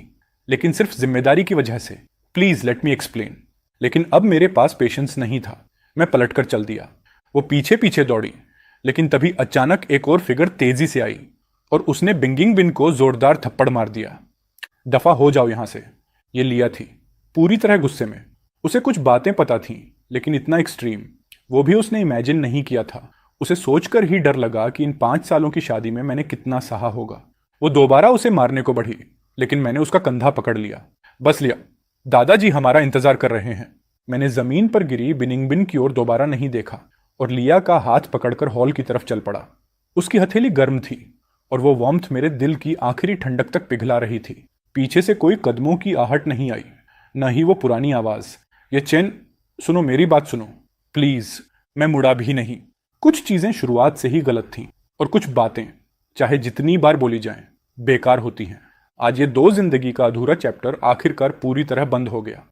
लेकिन सिर्फ जिम्मेदारी की वजह से। Please let me explain. लेकिन अब मेरे पास पेशेंस नहीं था। मैं पलटकर चल दिया। वो पीछे पीछे दौड़ी, लेकिन तभी अचानक एक और फिगर तेजी से आई और उसने बिंगिंग बिन को जोरदार थप्पड़ मार दिया। दफा हो जाओ यहां से। ये लिया थी, पूरी तरह गुस्से में। उसे कुछ बातें पता थीं, लेकिन इतना एक्सट्रीम वो भी उसने इमेजिन नहीं किया था। उसे सोचकर ही डर लगा कि इन 5 सालों की शादी में मैंने कितना सहा होगा। वो दोबारा उसे मारने को बढ़ी, लेकिन मैंने उसका कंधा पकड़ लिया। बस लिया, दादाजी हमारा इंतजार कर रहे हैं। मैंने जमीन पर गिरी बिनिंगबिन की ओर दोबारा नहीं देखा और लिया का हाथ पकड़कर हॉल की तरफ चल पड़ा। उसकी हथेली गर्म थी और वो वार्मथ मेरे दिल की आखिरी ठंडक तक पिघला रही थी। पीछे से कोई कदमों की आहट नहीं आई, न ही वो पुरानी आवाज। ये चेन, सुनो, मेरी बात सुनो प्लीज। मैं मुड़ा भी नहीं। कुछ चीजें शुरुआत से ही गलत थीं और कुछ बातें, चाहे जितनी बार बोली जाएं, बेकार होती हैं। आज ये 2 जिंदगी का अधूरा चैप्टर आखिरकार पूरी तरह बंद हो गया।